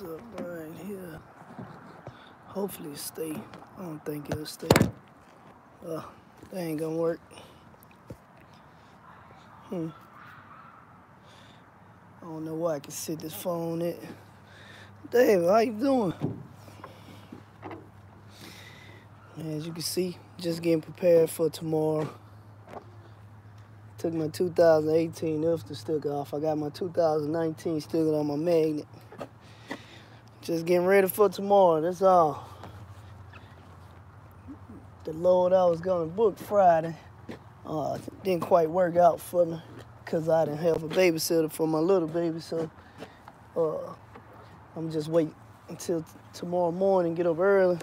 this up right here. Hopefully it stay. I don't think it'll stay. That ain't gonna work. I don't know where I can sit this phone at. David, how you doing? As you can see, just getting prepared for tomorrow. Took my 2018 Ulster sticker off. I got my 2019 sticker on my magnet. Just getting ready for tomorrow, that's all. The load I was gonna book Friday didn't quite work out for me because I didn't have a babysitter for my little baby, so I'm just waiting until tomorrow morning, get up early.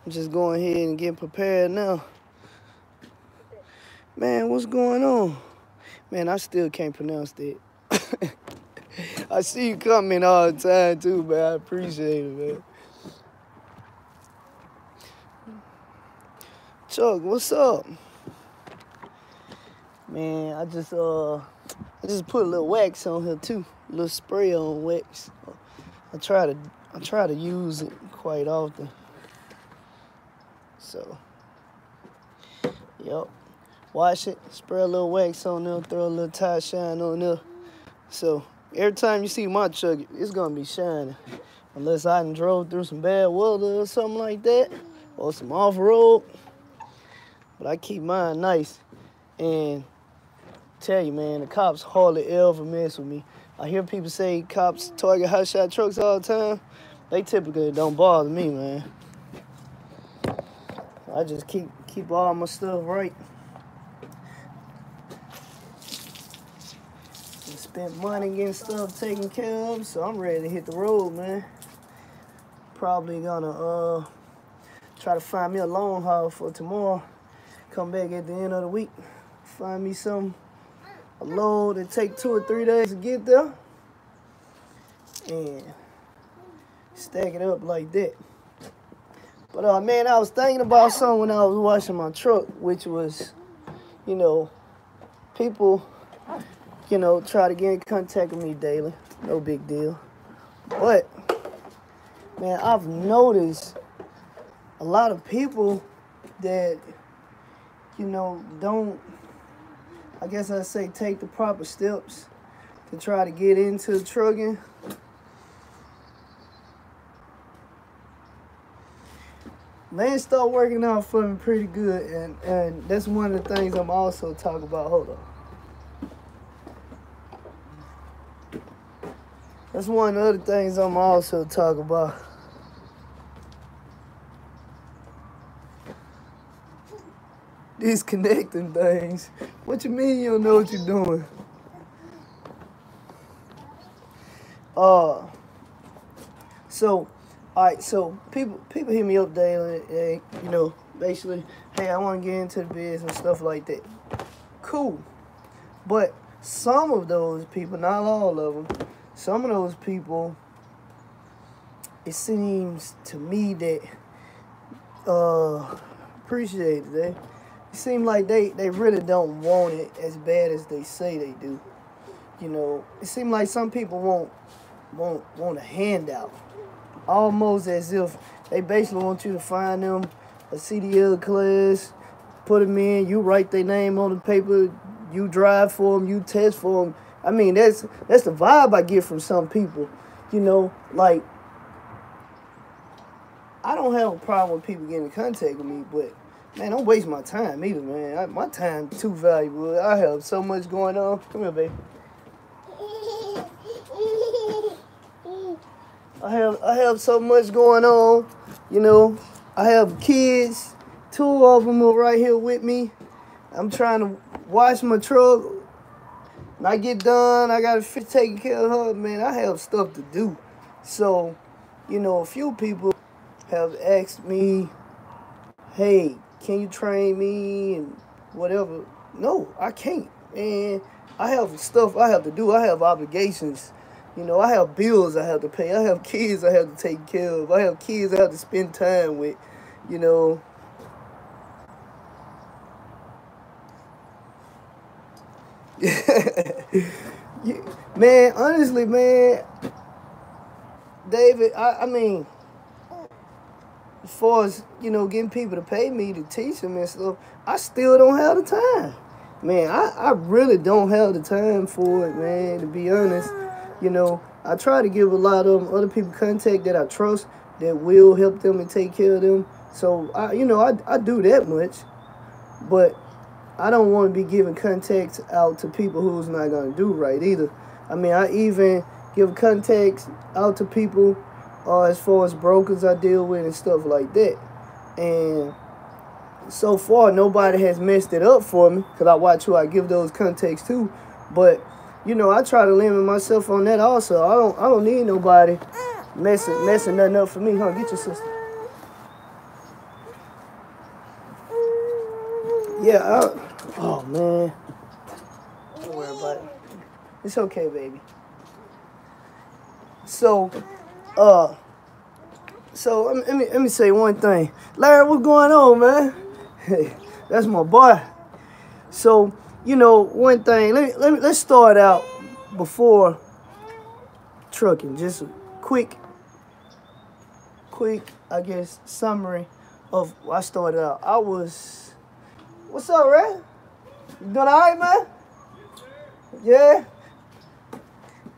I'm just going ahead and getting prepared now. Man, what's going on? Man, I still can't pronounce that. I see you comment all the time too, man. I appreciate it, man. Chuck, what's up? Man, I just put a little wax on here too. A little spray on wax. I try to use it quite often. So, yep. Wash it, spray a little wax on there, throw a little tie shine on there. So every time you see my truck, it's gonna be shining. Unless I done drove through some bad weather or something like that, or some off-road. But I keep mine nice. And tell you, man, the cops hardly ever mess with me. I hear people say cops target hotshot trucks all the time. They typically don't bother me, man. I just keep all my stuff right. Spent money getting stuff taken care of, so I'm ready to hit the road, man. Probably gonna try to find me a long haul for tomorrow. Come back at the end of the week, find me a load that take 2 or 3 days to get there, and stack it up like that. But man, I was thinking about something when I was washing my truck, which was, people, try to get in contact with me daily. No big deal. But, man, I've noticed a lot of people that, don't, I guess I'd say, take the proper steps to try to get into trucking. They start working out for me pretty good, and that's one of the things I'm also talking about. Hold on. That's one of the other things I'm also talking about. Disconnecting things. What you mean you don't know what you're doing? So people hit me up daily, and, basically, hey, I want to get into the biz and stuff like that. Cool. But some of those people, not all of them, some of those people, it seems to me that, appreciate it, it seems like they really don't want it as bad as they say they do. It seems like some people want a handout. Almost as if they basically want you to find them a CDL class, put them in, you write their name on the paper, you drive for them, you test for them. I mean, that's the vibe I get from some people. Like, I don't have a problem with people getting in contact with me, but, man, don't waste my time either, man. My time too valuable. I have so much going on. Come here, baby. I have so much going on, I have kids. 2 of them are right here with me. I'm trying to wash my truck. When I get done, I got to take care of her. Man, I have stuff to do. So, a few people have asked me, hey, can you train me and whatever? No, I can't. And I have stuff I have to do. I have obligations. I have bills I have to pay. I have kids I have to take care of. I have kids I have to spend time with, Man, honestly, man, David, I mean, as far as, getting people to pay me to teach them and stuff, I still don't have the time. Man, I really don't have the time for it, man, to be honest. I try to give a lot of other people contact that I trust that will help them and take care of them. So, I do that much. But I don't want to be giving contacts out to people who's not going to do right either. I mean, I even give contacts out to people as far as brokers I deal with and stuff like that. And so far, nobody has messed it up for me because I watch who I give those contacts to. But, I try to limit myself on that also. I don't need nobody messing nothing up for me. Huh? Get your sister. Yeah, oh, man. Don't worry about it. It's okay, baby. So let me say one thing. Larry, what's going on, man? Hey, that's my boy. So, one thing. Let's start out before trucking. Just a quick, I guess, summary of I started out. What's up, Ray? You doing all right, man? Yeah?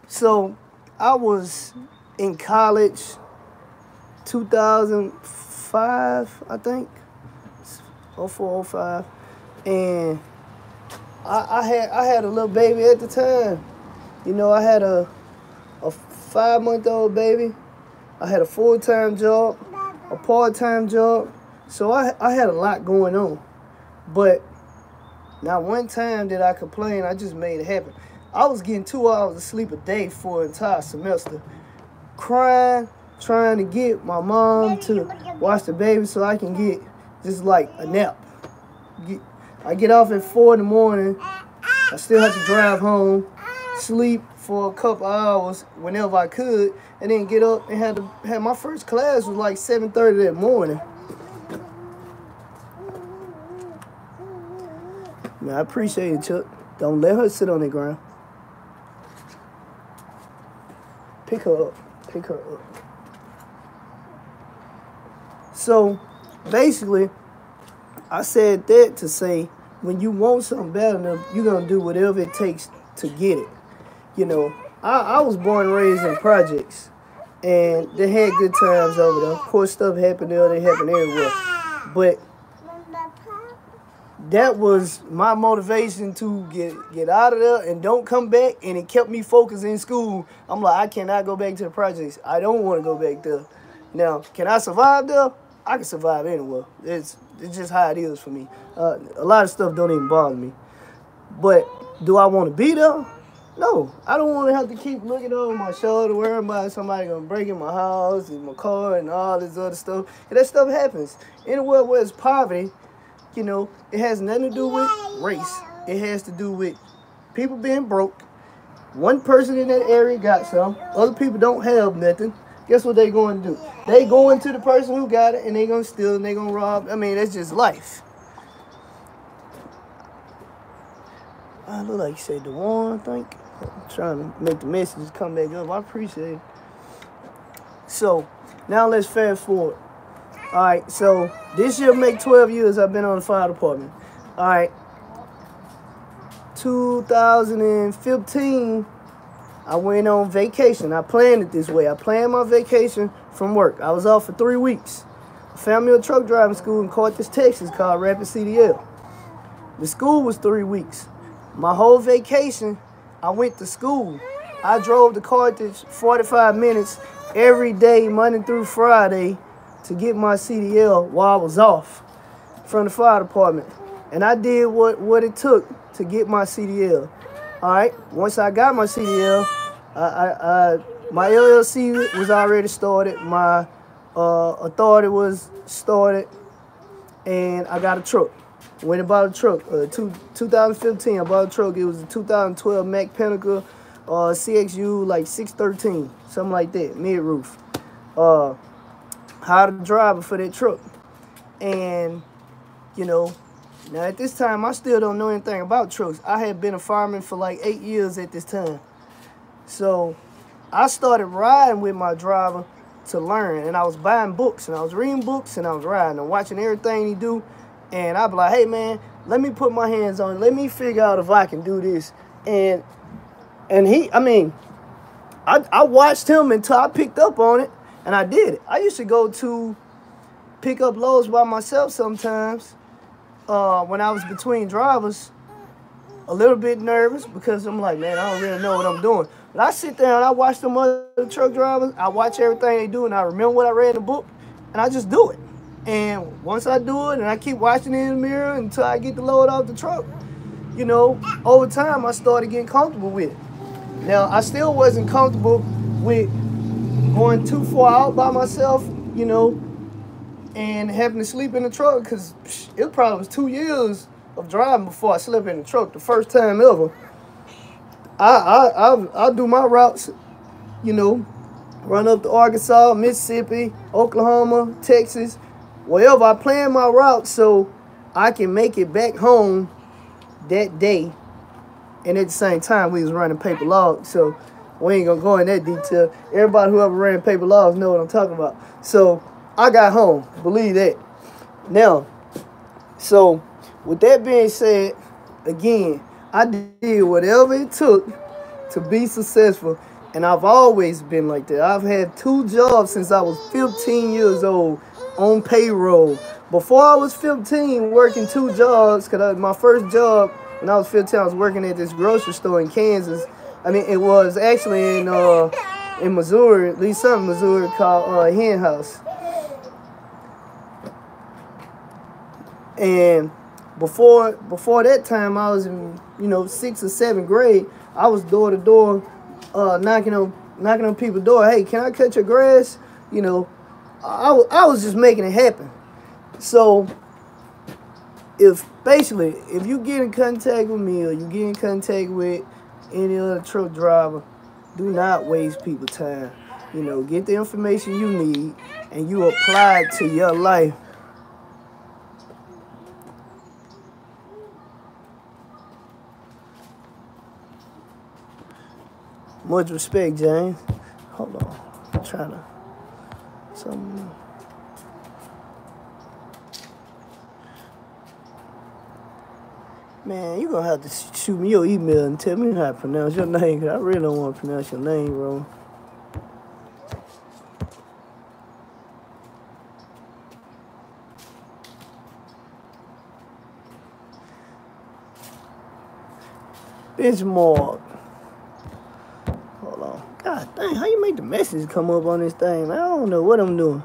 So, I was in college 2005, I think. 04, 05. And I had a little baby at the time. I had a 5-month-old baby. I had a full-time job, a part-time job. So I had a lot going on. But not one time did I complain. I just made it happen. I was getting 2 hours of sleep a day for an entire semester. Crying, trying to get my mom to watch the baby so I can get just like a nap. I get off at 4 in the morning. I still have to drive home, sleep for a couple hours whenever I could, and then get up and had my first class was like 7:30 that morning. Man, I appreciate it, Chuck. Don't let her sit on the ground. Pick her up. So, basically, I said that to say, when you want something bad enough, you're going to do whatever it takes to get it. I was born and raised in projects, and they had good times over there. Of course, stuff happened there. They happened everywhere. But that was my motivation to get out of there and don't come back, and it kept me focused in school. I'm like, I cannot go back to the projects. I don't want to go back there. Now, can I survive there? I can survive anywhere. It's just how it is for me. A lot of stuff don't even bother me. But do I want to be there? No. I don't want to have to keep looking over my shoulder, worrying about somebody going to break in my house and my car and all this other stuff. And that stuff happens. Anywhere where it's poverty, it has nothing to do with race. It has to do with people being broke. One person in that area got some. Other people don't have nothing. Guess what they going to do? They going to the person who got it, and they going to steal, and they going to rob. I mean, that's just life. I look like you said DeWan, I think. I'm trying to make the messages come back up. I appreciate it. So, now let's fast forward. All right, so this year make 12 years I've been on the fire department. All right, 2015, I went on vacation. I planned it this way. I planned my vacation from work. I was off for 3 weeks. I found me a truck driving school in Cortez, Texas called Rapid CDL. The school was 3 weeks. My whole vacation, I went to school. I drove to Carthage 45 minutes every day, Monday through Friday, to get my CDL while I was off from the fire department. And I did what it took to get my CDL. All right, once I got my CDL, my LLC was already started. My authority was started, and I got a truck. Went and bought a truck. 2015, I bought a truck. It was a 2012 Mack Pinnacle CXU, like 613, something like that, mid-roof. Hired a driver for that truck. And, now at this time, I still don't know anything about trucks. I had been a fireman for like 8 years at this time. So I started riding with my driver to learn, and I was buying books, and I was reading books, and I was riding and watching everything he do, and I'd be like, hey man, let me put my hands on it, let me figure out if I can do this, and I watched him until I picked up on it, and I did it. I used to go to pick up loads by myself sometimes when I was between drivers, a little bit nervous because I'm like, man, I don't really know what I'm doing. But I sit there and I watch them other truck drivers. I watch everything they do, and I remember what I read in the book, and I just do it. And once I do it, and I keep watching it in the mirror until I get the load off the truck, you know, over time, I started getting comfortable with it. Now, I still wasn't comfortable with going too far out by myself, you know, and having to sleep in the truck, because it probably was 2 years of driving before I slept in the truck, the first time ever. I do my routes, you know, run up to Arkansas, Mississippi, Oklahoma, Texas, wherever. I plan my route so I can make it back home that day. And at the same time, we was running paper logs, so we ain't gonna go in that detail. Everybody who ever ran paper logs know what I'm talking about. So I got home, believe that. Now, so with that being said, again, I did whatever it took to be successful, and I've always been like that. I've had 2 jobs since I was 15 years old on payroll. Before I was 15, working 2 jobs, because my first job when I was 15, I was working at this grocery store in Kansas. I mean, it was actually in Missouri, at least something Missouri, called Hen House. And before that time, I was in, you know, 6th or 7th grade. I was door to door, knocking on people's door. Hey, can I cut your grass? You know, I was just making it happen. So if you get in contact with me, or you get in contact with any other truck driver, do not waste people's time. You know, get the information you need and you apply it to your life. Much respect, James. Hold on. I'm trying to... something... Man, you're going to have to shoot me your email and tell me how to pronounce your name, because I really don't want to pronounce your name wrong. Benchmark. Hold on. God dang, how you make the message come up on this thing, man? I don't know what I'm doing.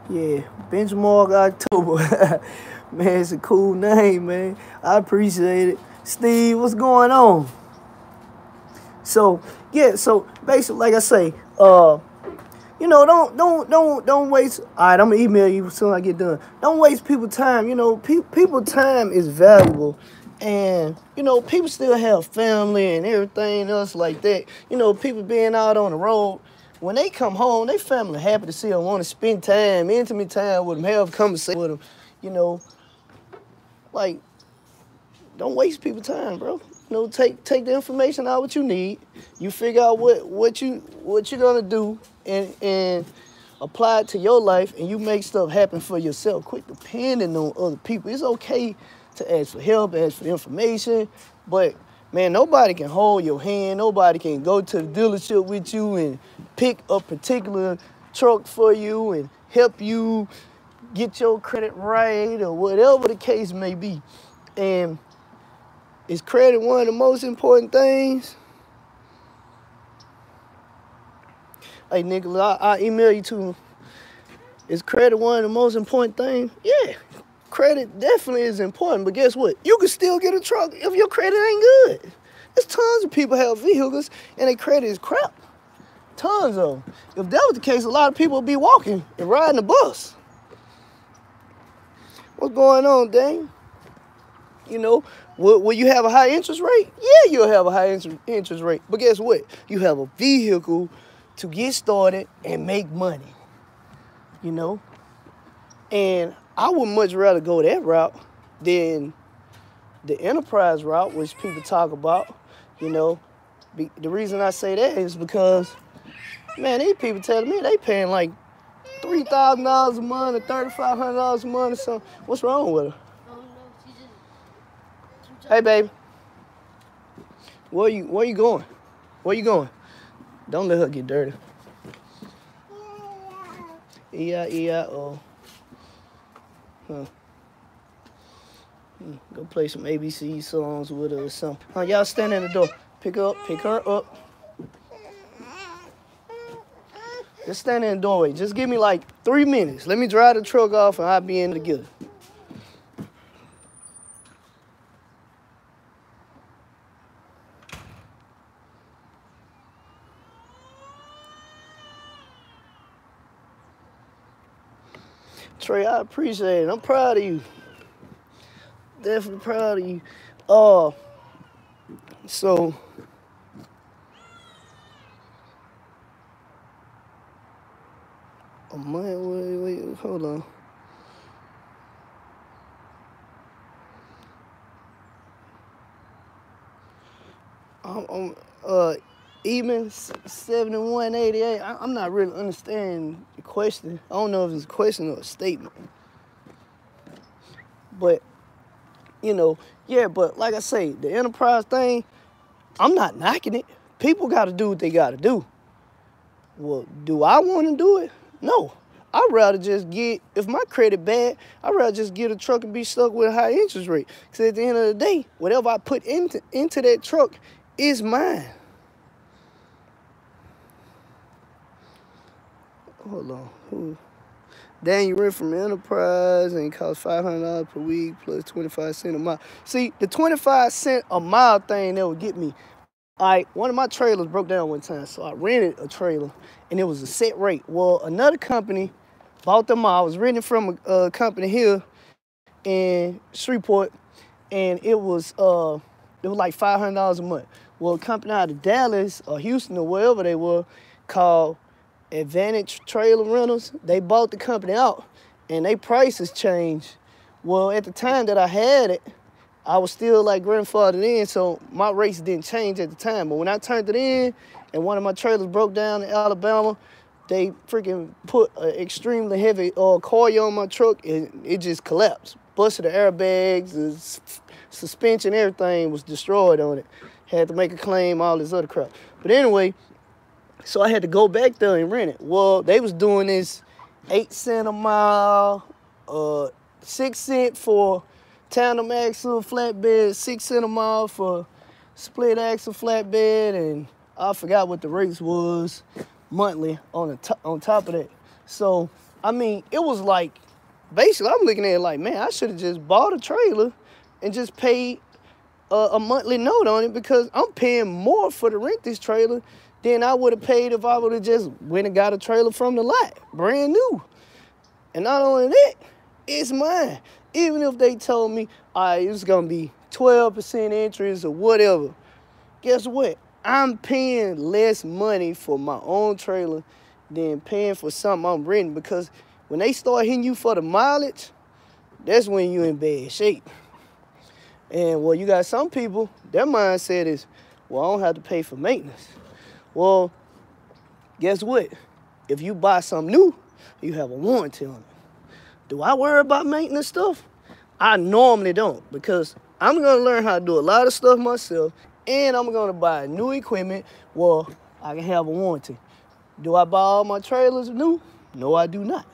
Yeah, Benchmark October. Man, it's a cool name, man. I appreciate it. Steve, what's going on? So, yeah, so basically, like I say, you know, don't waste. All right, I'm gonna email you as soon as I get done. Don't waste people's time. You know, people's time is valuable, and you know, people still have family and everything else like that. You know, people being out on the road. When they come home, they family happy to see them, want to spend time, intimate time with them, have a conversation with them. You know, like, don't waste people's time, bro. You know, take the information out what you need. You figure out what you're gonna do and apply it to your life, and you make stuff happen for yourself. Quit depending on other people. It's okay to ask for help, ask for information, but man, nobody can hold your hand. Nobody can go to the dealership with you and pick a particular truck for you and help you get your credit right or whatever the case may be. And is credit one of the most important things? Hey, Nicholas, I email you too. Is credit one of the most important things? Yeah, credit definitely is important, but guess what? You can still get a truck if your credit ain't good. There's tons of people have vehicles and their credit is crap. Tons of them. If that was the case, a lot of people would be walking and riding the bus. What's going on, Dane? You know, will you have a high interest rate? Yeah, you'll have a high interest rate. But guess what? You have a vehicle to get started and make money. You know? And I would much rather go that route than the enterprise route, which people talk about, you know, the reason I say that is because, man, these people telling me they paying like $3,000 a month or $3,500 a month or something. What's wrong with her? Oh no, she just. Hey, baby. Where you going? Where you going? Don't let her get dirty. E-I-E-I-O. Huh. Go play some ABC songs with her or something. Huh, y'all stand in the door. Pick her up. Just stand in the doorway. Just give me like 3 minutes. Let me drive the truck off and I'll be in together. Trey, I appreciate it. I'm proud of you. Definitely proud of you. So a month, wait, hold on. I'm even 7188. I'm not really understanding the question. I don't know if it's a question or a statement. But, you know, yeah, but like I say, the enterprise thing, I'm not knocking it. People got to do what they got to do. Well, do I want to do it? No. I'd rather just get, if my credit bad, I'd rather just get a truck and be stuck with a high interest rate. Because at the end of the day, whatever I put into that truck is mine. Hold on. Who? Daniel rent from Enterprise and it costs $500 per week plus 25 cents a mile. See, the 25 cent a mile thing that would get me. All right, one of my trailers broke down one time, so I rented a trailer, and it was a set rate. Well, another company bought them all. I was renting from a company here in Shreveport, and it was like $500 a month. Well, a company out of Dallas or Houston or wherever they were called Advantage Trailer Rentals, they bought the company out, and their prices changed. Well, at the time that I had it, I was still like grandfathered in, so my rates didn't change at the time. But when I turned it in and one of my trailers broke down in Alabama, they freaking put an extremely heavy coil on my truck, and it just collapsed. Busted the airbags, the suspension, everything was destroyed on it. Had to make a claim, all this other crap. But anyway, so I had to go back there and rent it. Well, they was doing this 8 cents a mile, 6 cents for tandem axle flatbed, 6 cents a mile for split axle flatbed, and I forgot what the rates was monthly on top of that. So, I mean, it was like, basically, I'm looking at it like, man, I should have just bought a trailer and just paid a monthly note on it, because I'm paying more for to rent this trailer than I would have paid if I would have just went and got a trailer from the lot, brand new. And not only that, it's mine. Even if they told me, all right, it's going to be 12% interest or whatever, guess what? I'm paying less money for my own trailer than paying for something I'm renting, because when they start hitting you for the mileage, that's when you're in bad shape. And, well, you got some people, their mindset is, well, I don't have to pay for maintenance. Well, guess what? If you buy something new, you have a warranty on it. Do I worry about maintenance stuff? I normally don't, because I'm going to learn how to do a lot of stuff myself, and I'm going to buy new equipment where I can have a warranty. Do I buy all my trailers new? No, I do not.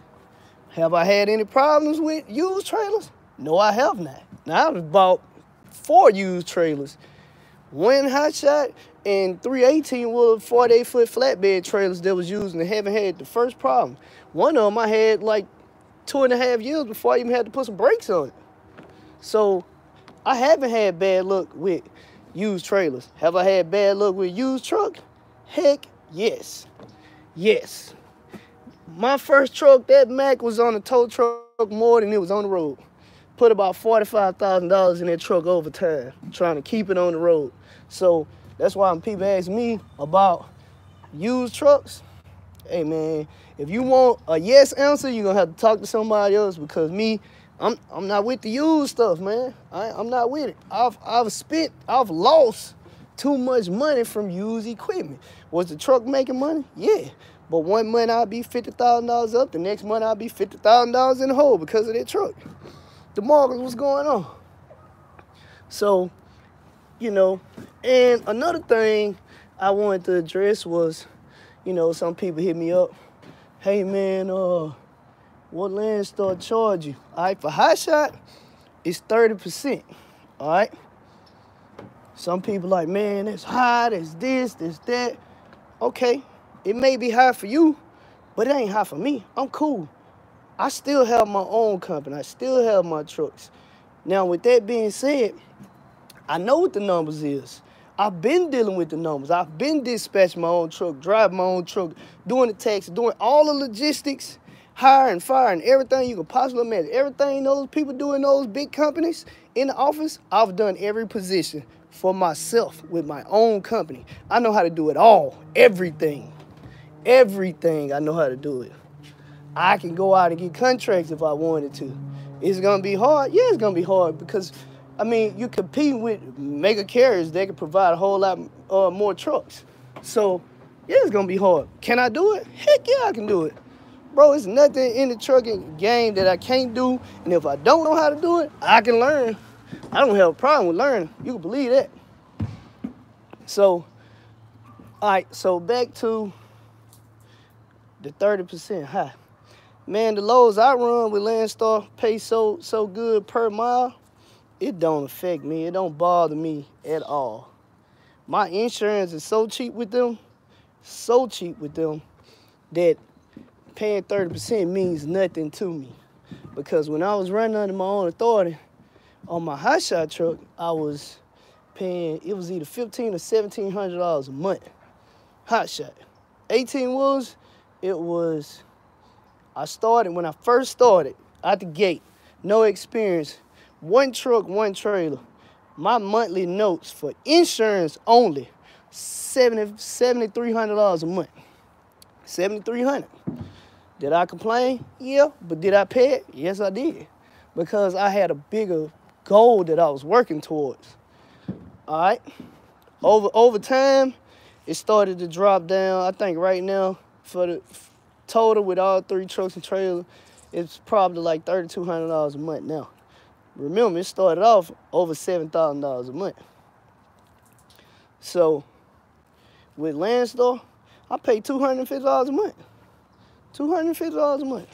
Have I had any problems with used trailers? No, I have not. Now, I've bought 4 used trailers. 1 hot shot and 3 18-wheeler 48-foot flatbed trailers that was used, and haven't had the first problem. One of them I had like 2.5 years before I even had to put some brakes on it. So I haven't had bad luck with used trailers. Have I had bad luck with used truck? Heck, yes. Yes. My first truck, that Mack, was on a tow truck more than it was on the road. Put about $45,000 in that truck over time, trying to keep it on the road. So that's why when people ask me about used trucks, hey man, if you want a yes answer, you're gonna have to talk to somebody else, because me, I'm not with the used stuff, man. I'm not with it. I've lost too much money from used equipment. Was the truck making money? Yeah. But one month I'll be $50,000 up, the next month I'll be $50,000 in the hole because of that truck. The market was going on. So, you know, and another thing I wanted to address was, you know, some people hit me up. Hey man, what Landstar charge you? All right, for hot shot, it's 30%. All right. Some people like, man, it's high, it's this, that. Okay, it may be high for you, but it ain't high for me. I'm cool. I still have my own company. I still have my trucks. Now, with that being said, I know what the numbers is. I've been dealing with the numbers. I've been dispatching my own truck, driving my own truck, doing the taxi, doing all the logistics, hiring, firing, everything you can possibly imagine. Everything those people do in those big companies in the office, I've done every position for myself with my own company. I know how to do it all, everything. Everything I know how to do it. I can go out and get contracts if I wanted to. It's going to be hard? Yeah, it's going to be hard because, I mean, you compete with mega carriers that can provide a whole lot more trucks. So, yeah, it's going to be hard. Can I do it? Heck yeah, I can do it. Bro, it's nothing in the trucking game that I can't do. And if I don't know how to do it, I can learn. I don't have a problem with learning. You can believe that. So, all right, so back to the 30% high. Man, the loads I run with Landstar pay so good per mile, it don't affect me. It don't bother me at all. My insurance is so cheap with them, that paying 30% means nothing to me. Because when I was running under my own authority, on my hot shot truck, I was paying, it was either $1,500 or $1,700 a month. Hot shot. 18 wheels, it was, when I first started, out the gate, no experience, one truck, one trailer. My monthly notes for insurance only, $7,300 a month. $7,300. Did I complain? Yeah. But did I pay it? Yes, I did. Because I had a bigger goal that I was working towards. All right. Over time, it started to drop down. I think right now, for the total with all 3 trucks and trailers, it's probably like $3,200 a month now. Remember, it started off over $7,000 a month. So, with Landstar, I pay $250 a month. $250 a month.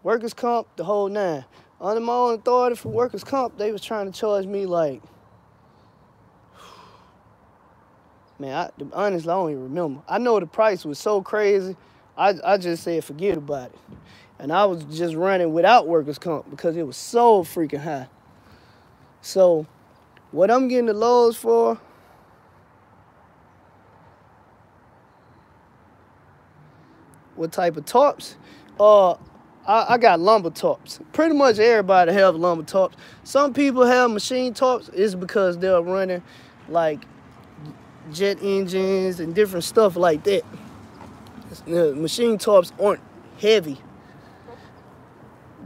Workers' comp, the whole 9. Under my own authority for workers' comp, they was trying to charge me like, man, honestly, I don't even remember. I know the price was so crazy, I just said forget about it. And I was just running without workers' comp because it was so freaking high. So, what I'm getting the loads for, what type of tarps? I got lumber tarps. Pretty much everybody have lumber tarps. Some people have machine tarps. It's because they're running like jet engines and different stuff like that. The machine tarps aren't heavy.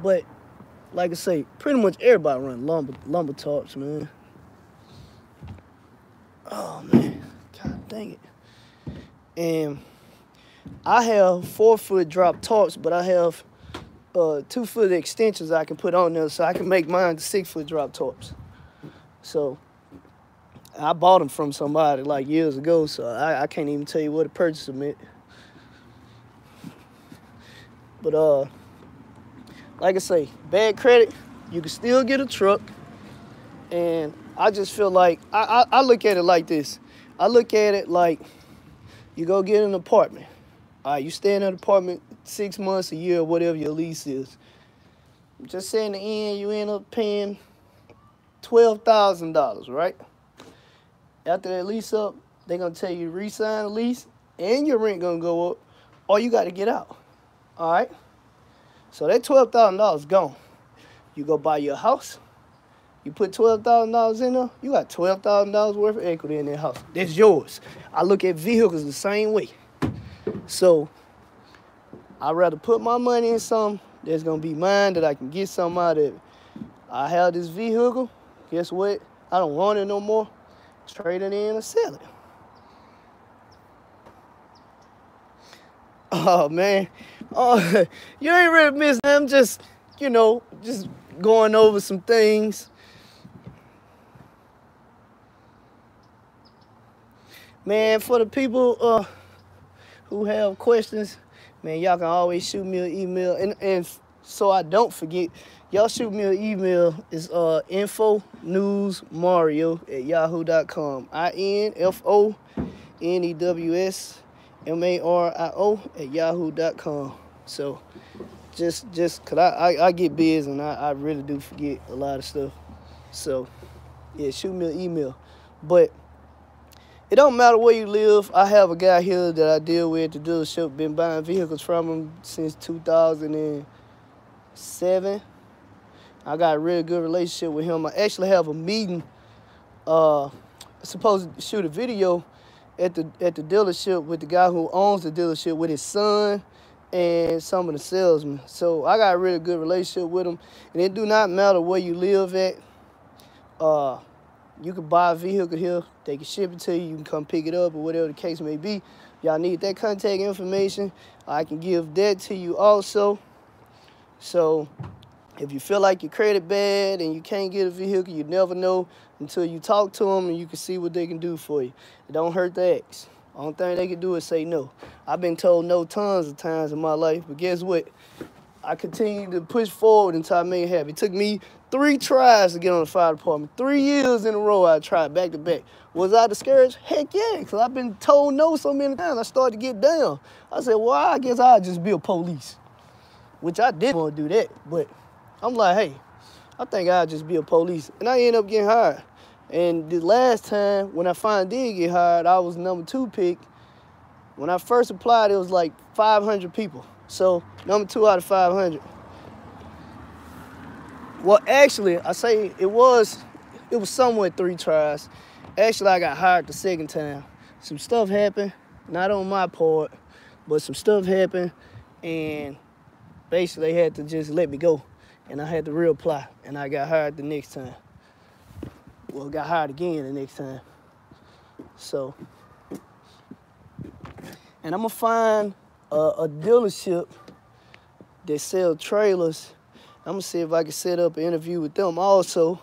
But like I say, pretty much everybody run lumber tarps, man. Oh man, god dang it. And I have 4-foot drop tarps, but I have 2-foot extensions I can put on there, so I can make mine 6-foot drop tarps. So I bought them from somebody like years ago, so I can't even tell you what the purchase meant. But like I say, bad credit, you can still get a truck. And I just feel like, I look at it like this. I look at it like you go get an apartment. All right, you stay in an apartment 6 months, a year, whatever your lease is. Just say in the end, you end up paying $12,000, right? After that lease up, they're going to tell you to re-sign the lease and your rent going to go up, or you got to get out. All right? So that $12,000 gone. You go buy your house. You put $12,000 in there, you got $12,000 worth of equity in that house. That's yours. I look at vehicles the same way. So I'd rather put my money in something that's gonna be mine, that I can get something out of it. I have this vehicle. Guess what? I don't want it no more. Trade it in or sell it. Oh man, oh, you ain't really missing. I'm just, just going over some things. Man, for the people who have questions, man, y'all can always shoot me an email. And so I don't forget, y'all shoot me an email. It's infonewsmario@yahoo.com. INFONEWSMARIO@yahoo.com. So just cause I get busy and I really do forget a lot of stuff. So yeah, shoot me an email. But it don't matter where you live. I have a guy here that I deal with at the dealership. Been buying vehicles from him since 2007. I got a really good relationship with him. I actually have a meeting. Supposed to shoot a video at the dealership with the guy who owns the dealership, with his son and some of the salesmen. So I got a really good relationship with him. And it do not matter where you live at. You can buy a vehicle here. They can ship it to you. You can come pick it up or whatever the case may be. Y'all need that contact information. I can give that to you also. So if you feel like your credit bad and you can't get a vehicle, you never know until you talk to them and you can see what they can do for you. It don't hurt to ask. Only thing they can do is say no. I've been told no tons of times in my life, but guess what? I continue to push forward until I made it happen. It took me 3 tries to get on the fire department. 3 years in a row I tried back to back. Was I discouraged? Heck yeah, because I've been told no so many times. I started to get down. I said, well, I guess I'll just be a police, which I didn't want to do that. But I'm like, hey, I think I'll just be a police. And I ended up getting hired. And the last time, when I finally did get hired, I was number 2 pick. When I first applied, it was like 500 people. So number 2 out of 500. Well, actually, I say it was somewhere 3 tries. Actually, I got hired the second time. Some stuff happened, not on my part, but some stuff happened, and basically they had to just let me go. And I had to reapply, and I got hired the next time. Well, got hired again the next time. So, and I'm gonna find a dealership that sell trailers. I'm gonna see if I can set up an interview with them also,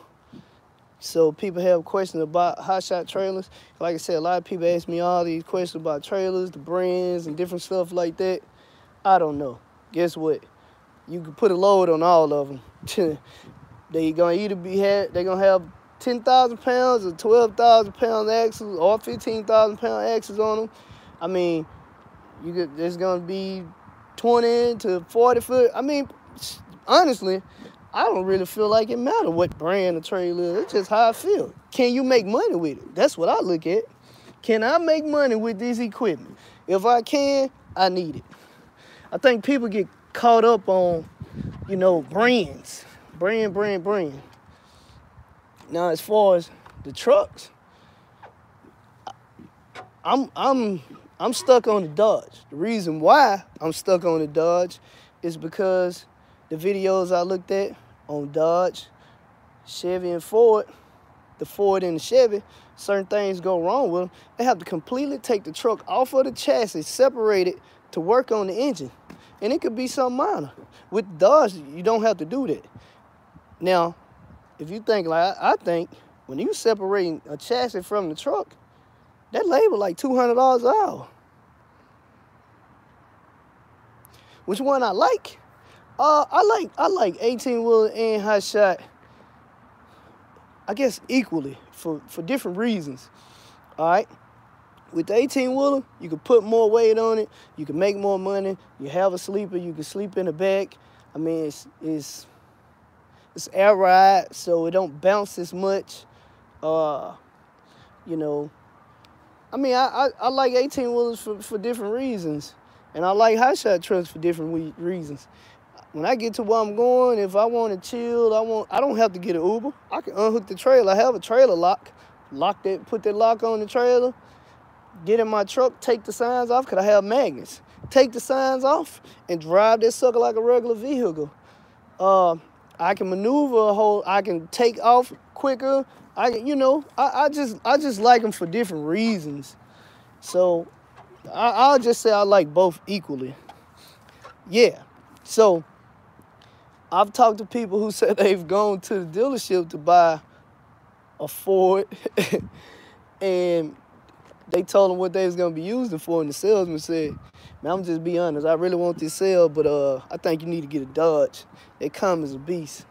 so people have questions about Hot Shot trailers. Like I said, a lot of people ask me all these questions about trailers, the brands, and different stuff like that. I don't know. Guess what? You can put a load on all of them. They gonna either they're gonna have 10,000 pounds or 12,000 pound axles or 15,000 pound axles on them. I mean, there's gonna be 20 to 40 foot. I mean, honestly, I don't really feel like it matters what brand the trailer is. It's just how I feel. Can you make money with it? That's what I look at. Can I make money with this equipment? If I can, I need it. I think people get caught up on, brands. Brand. Now, as far as the trucks, I'm stuck on the Dodge. The reason why I'm stuck on the Dodge is because the videos I looked at on Dodge, Chevy, and Ford, the Ford and the Chevy, certain things go wrong with them. They have to completely take the truck off of the chassis, separate it to work on the engine. And it could be something minor. With Dodge, you don't have to do that. Now, if you think like I think, when you separating a chassis from the truck, that labor like $200 an hour. Which one I like? I like 18-wheeler and Hot Shot, I guess equally for different reasons. All right? With the 18-wheeler, you can put more weight on it. You can make more money. You have a sleeper. You can sleep in the back. I mean, it's air ride, so it don't bounce as much. I mean, I like 18-wheelers for different reasons. And I like Hot Shot trucks for different reasons. When I get to where I'm going, if I want to chill, I don't have to get an Uber. I can unhook the trailer. I have a trailer lock. Put that lock on the trailer. Get in my truck, take the signs off, because I have magnets. take the signs off and drive that sucker like a regular vehicle. I can maneuver a whole. I can take off quicker. I can, I just like them for different reasons. So I'll just say I like both equally. Yeah. So I've talked to people who said they've gone to the dealership to buy a Ford, and they told them what they was gonna be using for, and the salesman said, "Man, I'm just be honest. I really want this sale, but I think you need to get a Dodge. They come as a beast."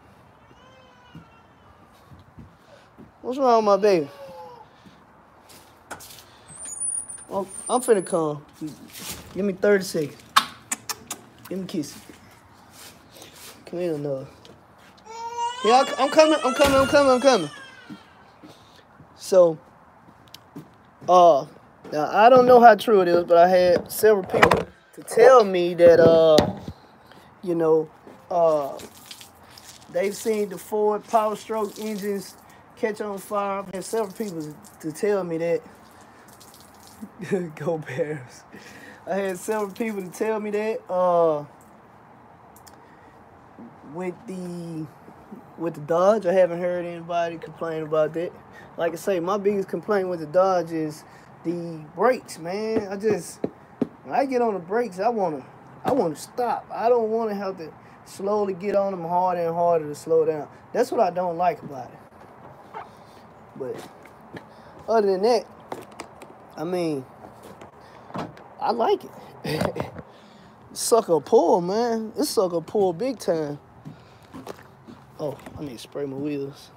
What's wrong with my baby? Well, I'm finna come. Give me 30 seconds. Give me a kiss. Come here, no. Yeah, I'm coming. So, now I don't know how true it is, but I had several people to tell me that, they've seen the Ford Power Stroke engines catch on fire. I've had several people to tell me that. Go Bears. I had several people to tell me that. With the Dodge, I haven't heard anybody complain about that. Like I say, my biggest complaint with the Dodge is the brakes, man. When I get on the brakes, I wanna stop. I don't wanna have to slowly get on them harder and harder to slow down. That's what I don't like about it. But other than that, I mean, I like it. Sucker pull, man. This sucker pull big time. Oh, I need to spray my wheels.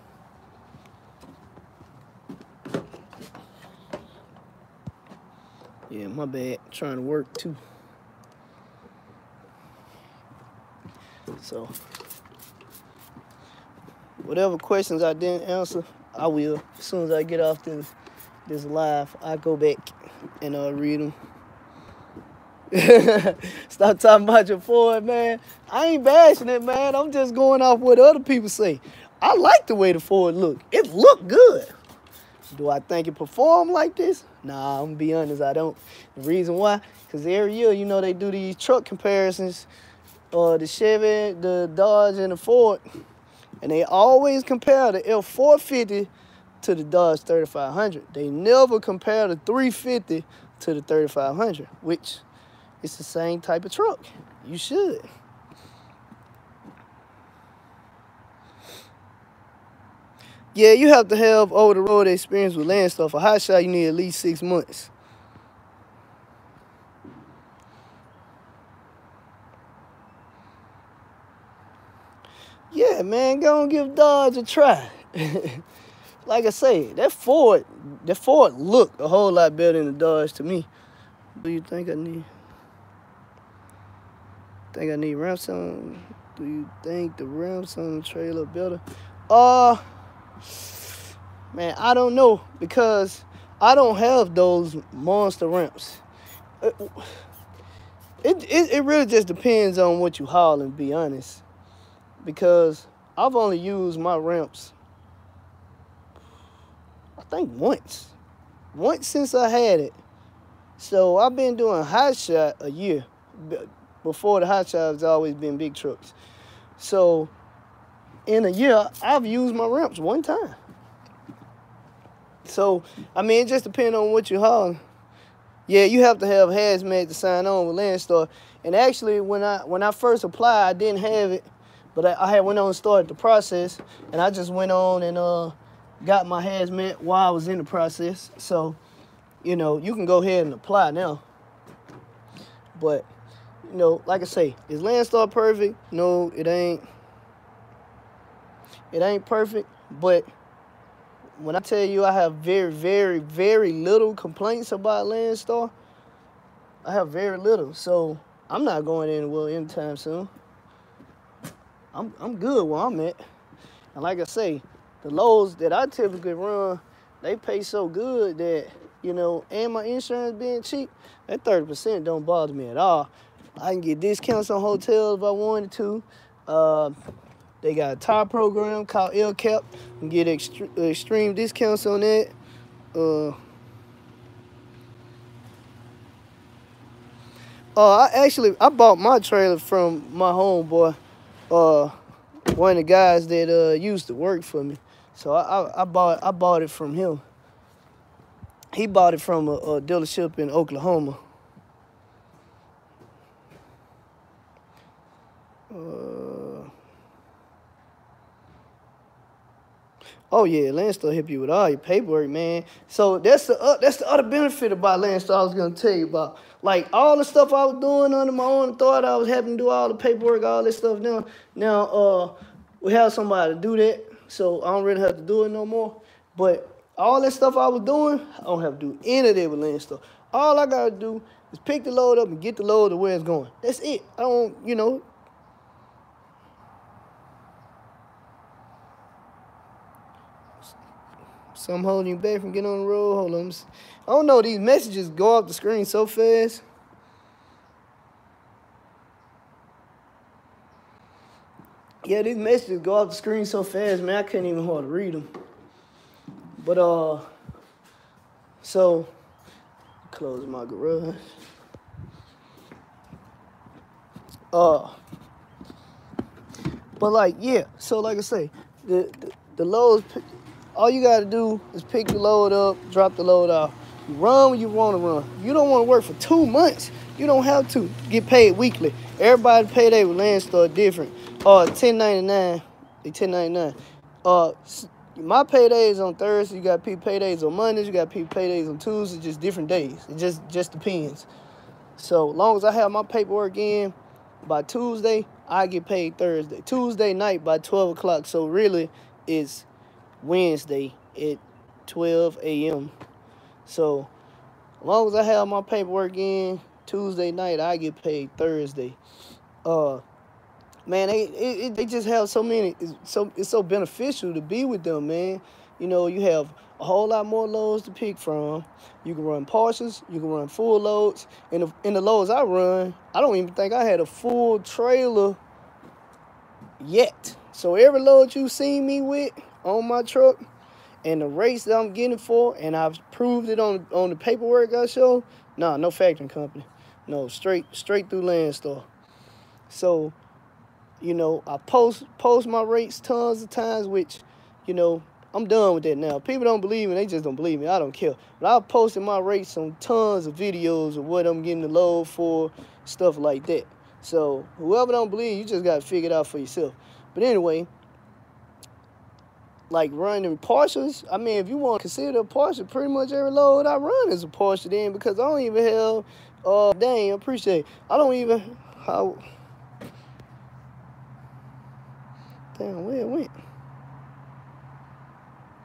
Yeah, my bad. Trying to work too. So, whatever questions I didn't answer, I will. As soon as I get off this live, I go back and read them. Stop talking about your Ford, man. I ain't bashing it, man. I'm just going off what other people say. I like the way the Ford look. It look good. Do I think it perform like this? Nah, I'm gonna be honest, I don't. The reason why, because every year, they do these truck comparisons, the Chevy, the Dodge, and the Ford, and they always compare the F450 to the Dodge 3500. They never compare the 350 to the 3500, which is the same type of truck. You should. Yeah, you have to have over-the-road experience with Landstar. For hot shot, you need at least 6 months. Yeah, man, go and give Dodge a try. Like I say, that Ford looked a whole lot better than the Dodge to me. Do you think I need? Think I need ramps on? Do you think the ramps on the trailer better? Man, I don't know, because I don't have those monster ramps. It really just depends on what you hauling, to be honest. Because I've only used my ramps, I think once since I had it. So I've been doing hot shot a year. Before the hot shot, it's always been big trucks. So in a year, I've used my ramps one time. So, I mean, it just depends on what you haul. Yeah, you have to have hazmat to sign on with Landstar. And actually, when I first applied, I didn't have it, but I had went on and started the process, and I just went on and got my hazmat while I was in the process. So, you can go ahead and apply now. But, like I say, is Landstar perfect? No, it ain't. It ain't perfect, but when I tell you I have very, very, very little complaints about Landstar, I have very little. So I'm not going anywhere anytime soon. I'm good where I'm at. And like I say, the loads that I typically run, they pay so good that, and my insurance being cheap, that 30% don't bother me at all. I can get discounts on hotels if I wanted to. They got a tire program called LCAP. You can get extreme discounts on that. I bought my trailer from my homeboy, uh, one of the guys that used to work for me. So I bought it from him. He bought it from a dealership in Oklahoma. Oh yeah, Landstar help you with all your paperwork, man. So that's the other benefit about Landstar I was gonna tell you about. Like all the stuff I was doing under my own authority, I was having to do all the paperwork, all this stuff. Now we have somebody to do that, so I don't really have to do it no more. But all that stuff I was doing, I don't have to do any of that with Landstar. All I gotta do is pick the load up and get the load to where it's going. That's it. I don't, Something holding you back from getting on the road. Hold on. I don't know. These messages go off the screen so fast. Yeah, these messages go off the screen so fast, man. I couldn't even hardly read them. But, so, close my garage. But like, yeah. So like I say, the loads, all you gotta do is pick the load up, drop the load off. You run when you wanna run. If you don't wanna work for 2 months, you don't have to get paid weekly. Everybody's payday with Landstar different. 1099, they 1099. My payday is on Thursday. You got people paydays on Mondays. You got people paydays on Tuesdays. Just different days. It just depends. So long as I have my paperwork in by Tuesday, I get paid Thursday. Tuesday night by 12 o'clock. So really, it's Wednesday at 12 a.m. So as long as I have my paperwork in Tuesday night, I get paid Thursday. Man, they just have so many. It's so beneficial to be with them, man. You have a whole lot more loads to pick from. You can run partials, you can run full loads. And in the loads I run, I don't even think I had a full trailer yet. So every load you seen me with on my truck and the race that I'm getting for, and I've proved it on the paperwork I show, no factoring company. No, straight through Landstar. So, I post my rates tons of times, which, I'm done with that now. People don't believe me, they just don't believe me. I don't care. But I've posted my rates on tons of videos of what I'm getting the load for, stuff like that. So whoever don't believe, you just got to figure it out for yourself. But anyway, like running partials, I mean, if you want to consider a partial, pretty much every load I run is a partial then, because I don't even have, dang, I appreciate it. I don't even, damn, where it went?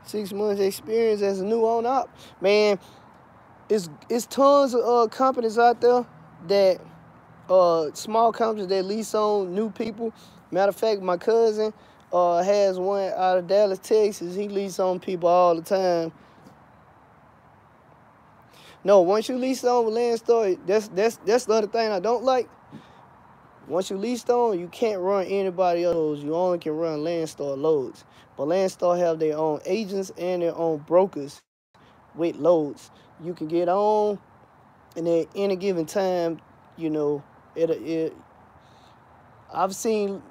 6 months experience as a new owner. Man, it's tons of companies out there that, small companies that lease on new people. Matter of fact, my cousin has one out of Dallas, Texas. He leases on people all the time. No, once you lease on with Landstar, that's the other thing I don't like. Once you lease on, you can't run anybody else. You only can run Landstar loads. But Landstar have their own agents and their own brokers with loads. You can get on, and at any given time, I've seen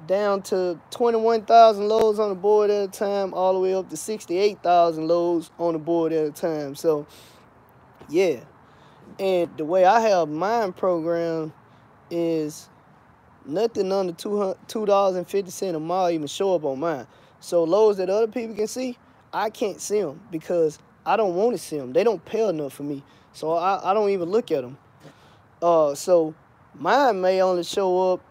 down to 21,000 loads on the board at a time, all the way up to 68,000 loads on the board at a time. So, yeah. And the way I have mine programmed is nothing under $2.50 a mile even show up on mine. So loads that other people can see, I can't see them because I don't want to see them. They don't pay enough for me, so I don't even look at them. So mine may only show up,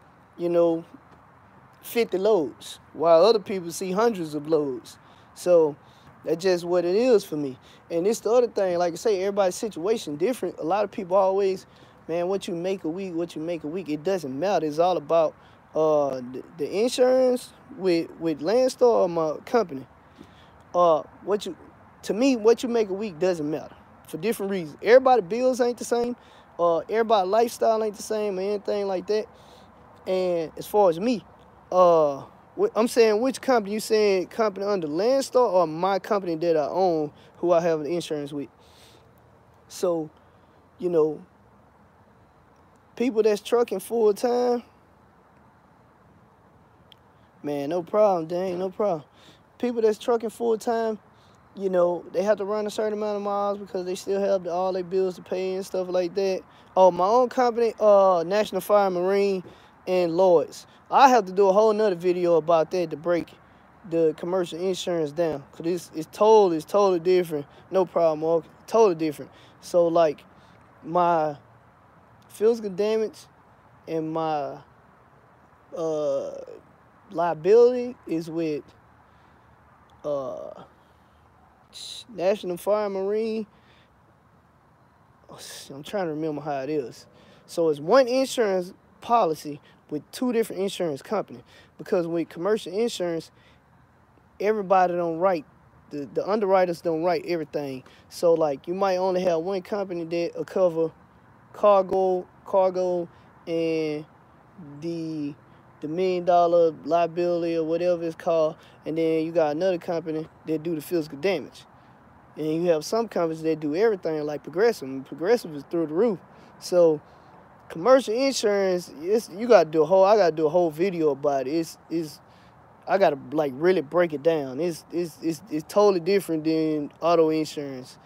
50 loads, while other people see hundreds of loads. So that's just what it is for me. And it's the other thing, like I say, everybody's situation different. A lot of people always, man, what you make a week, it doesn't matter. It's all about the insurance with Landstar or my company. What you make a week doesn't matter for different reasons. Everybody's bills ain't the same. Everybody's lifestyle ain't the same or anything like that. And as far as me, I'm saying, which company? You saying company under Landstar or my company that I own, who I have the insurance with? So, people that's trucking full time, man, no problem, dang, no problem. People that's trucking full time, you know, they have to run a certain amount of miles because they still have all their bills to pay and stuff like that. Oh, my own company, National Fire Marine and Lloyd's. I have to do a whole nother video about that to break the commercial insurance down. Cause it's totally different. No problem, Mark. Totally different. So like my physical damage and my liability is with National Fire Marine. I'm trying to remember how it is. So it's one insurance policy with two different insurance companies. Because with commercial insurance, everybody don't write. The underwriters don't write everything. So like you might only have one company that will cover cargo, and the $1 million liability or whatever it's called, and then you got another company that do the physical damage. And you have some companies that do everything like Progressive. And Progressive is through the roof. So commercial insurance, I gotta do a whole video about it. I gotta like really break it down. It's totally different than auto insurance.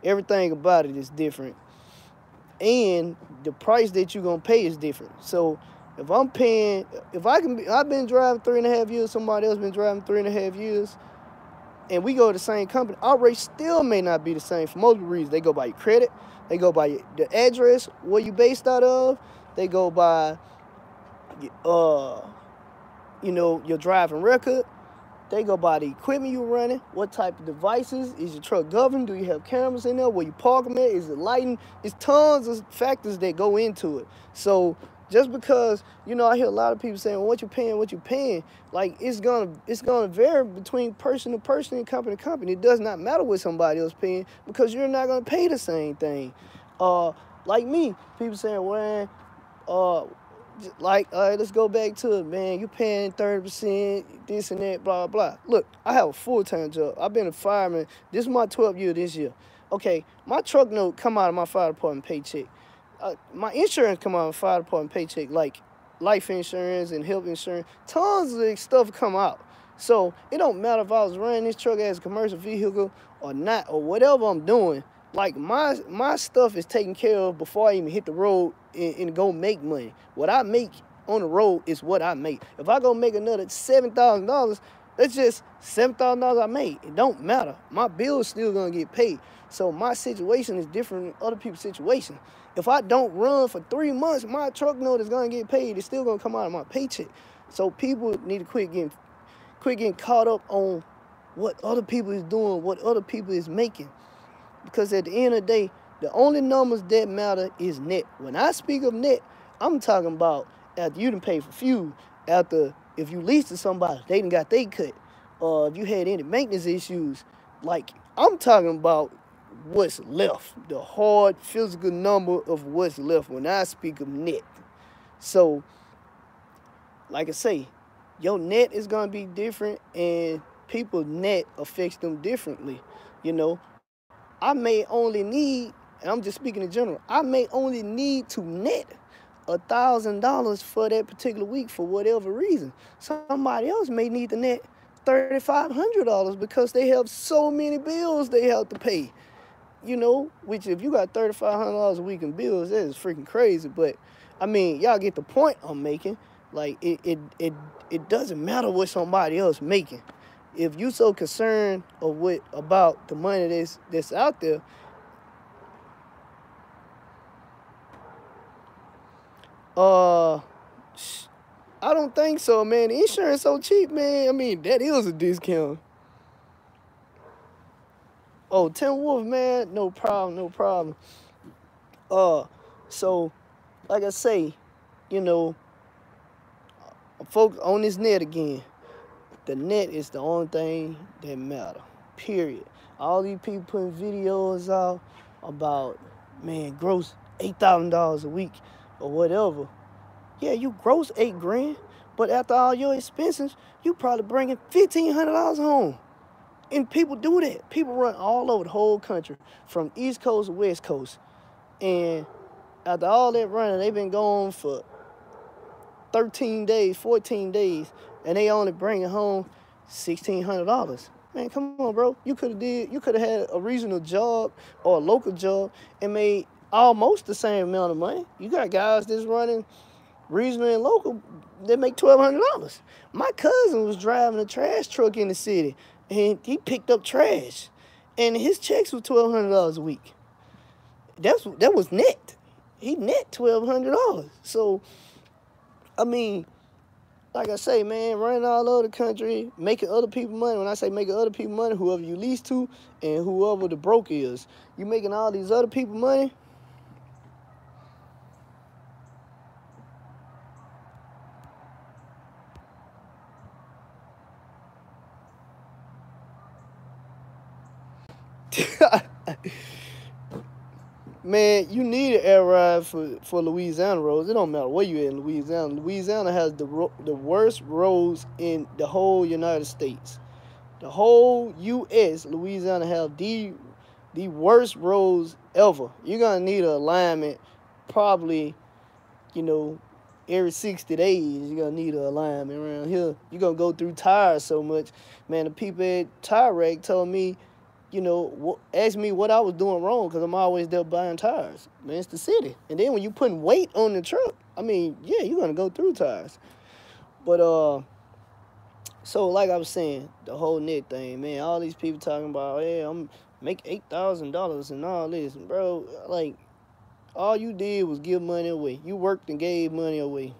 Everything about it is different. And the price that you're gonna pay is different. So if I've been driving 3.5 years, somebody else been driving 3.5 years, and we go to the same company, our rate still may not be the same for multiple reasons. They go by your credit, they go by the address, where you based out of, they go by you know, your driving record, they go by the equipment you're running, what type of devices, is your truck governed, do you have cameras in there, where you park them at, is it lighting, it's tons of factors that go into it. So just because, you know, I hear a lot of people saying, well, what you paying, like it's gonna vary between person to person and company to company. It does not matter what somebody else paying because you're not gonna pay the same thing. Like me, people saying, well, like, all right, let's go back to it, man. You paying 30%, this and that, blah, blah. Look, I have a full-time job. I've been a fireman. This is my 12th year this year. Okay, my truck note come out of my fire department paycheck. My insurance come out of my fire department paycheck, like life insurance and health insurance. Tons of stuff come out. So it don't matter if I was running this truck as a commercial vehicle or not, or whatever I'm doing. Like my stuff is taken care of before I even hit the road and go make money. What I make on the road is what I make. If I go make another $7,000, that's just $7,000 I made. It don't matter. My bill's still gonna get paid. So my situation is different than other people's situation. If I don't run for 3 months, my truck note is gonna get paid. It's still gonna come out of my paycheck. So people need to quit getting caught up on what other people is doing, what other people is making. Because at the end of the day, the only numbers that matter is net. When I speak of net, I'm talking about after you done pay for fuel, after if you lease to somebody, they done got they cut, or if you had any maintenance issues. Like, I'm talking about what's left, the hard physical number of what's left when I speak of net. So, like I say, your net is going to be different, and people's net affects them differently, you know. I may only need, and I'm just speaking in general, I may only need to net $1,000 for that particular week for whatever reason. Somebody else may need to net $3,500 because they have so many bills they have to pay. You know, which if you got $3,500 a week in bills, that is freaking crazy. But I mean, y'all get the point I'm making. Like it doesn't matter what somebody else making. If you so concerned about the money that's out there, I don't think so, man. The insurance so cheap, man. I mean, that is a discount. Oh, Tim Wolf, man, no problem. So, like I say, you know, folks on this net again. The net is the only thing that matter, period. All these people putting videos out about, man, gross $8,000 a week or whatever. Yeah, you gross $8 grand, but after all your expenses, you probably bringing $1,500 home. And people do that. People run all over the whole country, from East Coast to West Coast. And After all that running, they've been gone for 13 days, 14 days, and they only bringing home $1,600. Man, come on, bro. You could have had a regional job or a local job and made almost the same amount of money. You got guys that's running regional and local that make $1,200. My cousin was driving a trash truck in the city, and he picked up trash, and his checks were $1,200 a week. That was net. He net $1,200. So, I mean, like I say, man, running all over the country, making other people money. When I say making other people money, whoever you lease to and whoever the broker is, you making all these other people money. Man, you need an air ride for Louisiana roads. It don't matter where you at in Louisiana. Louisiana has the worst roads in the whole United States. The whole U.S., Louisiana have the worst roads ever. You're going to need an alignment probably, every 60 days. You're going to need an alignment around here. You're going to go through tires so much. Man, the people at Tire Rack told me, asked me what I was doing wrong because I'm always there buying tires. Man, it's the city. And then when you putting weight on the truck, I mean, yeah, you're going to go through tires. But, so like I was saying, the whole net thing, man, all these people talking about, hey, I'm make $8,000 and all this. Bro, like, all you did was give money away. You worked and gave money away.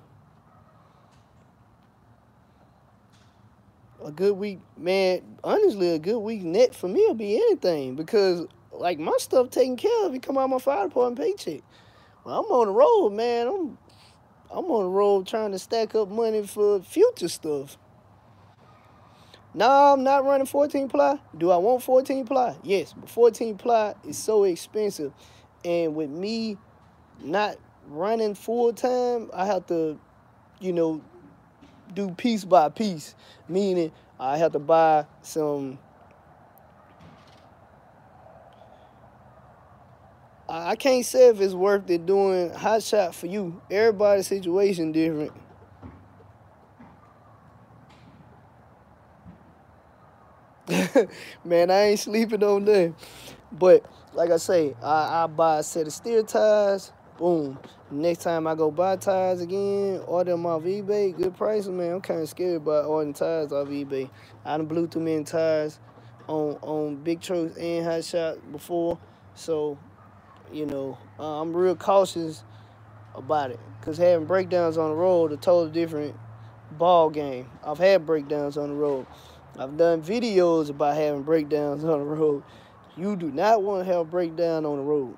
A good week, man, honestly, a good week net for me will be anything because, like, my stuff taken care of. It come out of my fire department paycheck. When I'm on the road, man, I'm on the road trying to stack up money for future stuff. No, I'm not running 14 ply. Do I want 14 ply? Yes, but 14 ply is so expensive. And with me not running full time, I have to, do piece by piece, meaning I have to buy some. I can't say if it's worth it doing hot shot for you. Everybody's situation different. Man, I ain't sleeping on that. But like I say, I buy a set of steer tires. Boom. Next time I go buy tires again, order them off eBay, good prices, man. I'm kind of scared about ordering tires off eBay. I done blew too many tires on big trucks and hot shot before. So, I'm real cautious about it. Because having breakdowns on the road, a totally different ball game. I've had breakdowns on the road. I've done videos about having breakdowns on the road. You do not want to have a breakdown on the road.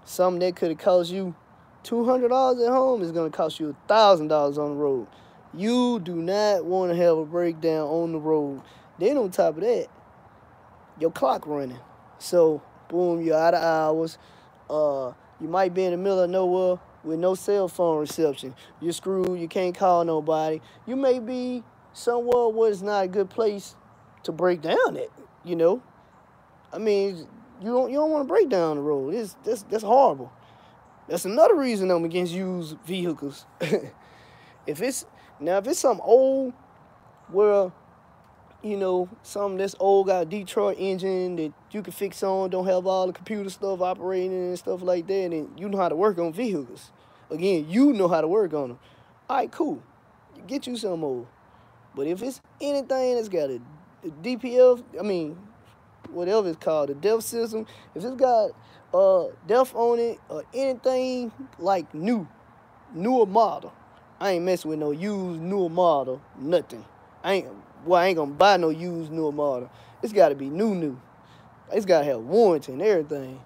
Something that could have cost you $200 at home is going to cost you $1,000 on the road. You do not want to have a breakdown on the road. Then on top of that, your clock running. So, boom, you're out of hours. You might be in the middle of nowhere with no cell phone reception. You're screwed. You can't call nobody. You may be somewhere where it's not a good place to break down at, I mean, you don't want to break down the road. That's horrible. That's another reason I'm against used vehicles. If it's something old where, something that's old, got a Detroit engine that you can fix on, don't have all the computer stuff operating and stuff like that, and you know how to work on vehicles. Again, you know how to work on them. All right, cool. Get you some old. But if it's anything that's got a DPF, whatever it's called, the DEF system, if it's got DEF on it or anything like newer model, I ain't messing with no used newer model, nothing. I ain't gonna buy no used newer model. It's gotta be new. It's gotta have warranty and everything.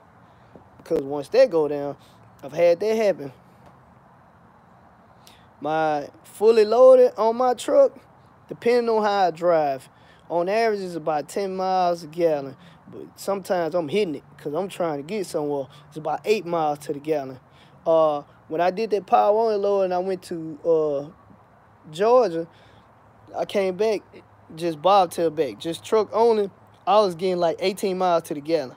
Because once that go down, I've had that happen. My fully loaded on my truck, depending on how I drive, on average it's about 10 miles a gallon. But sometimes I'm hitting it because I'm trying to get somewhere. It's about 8 miles to the gallon. When I did that power only load and I went to Georgia, I came back just bobtail back, just truck only. I was getting like 18 miles to the gallon.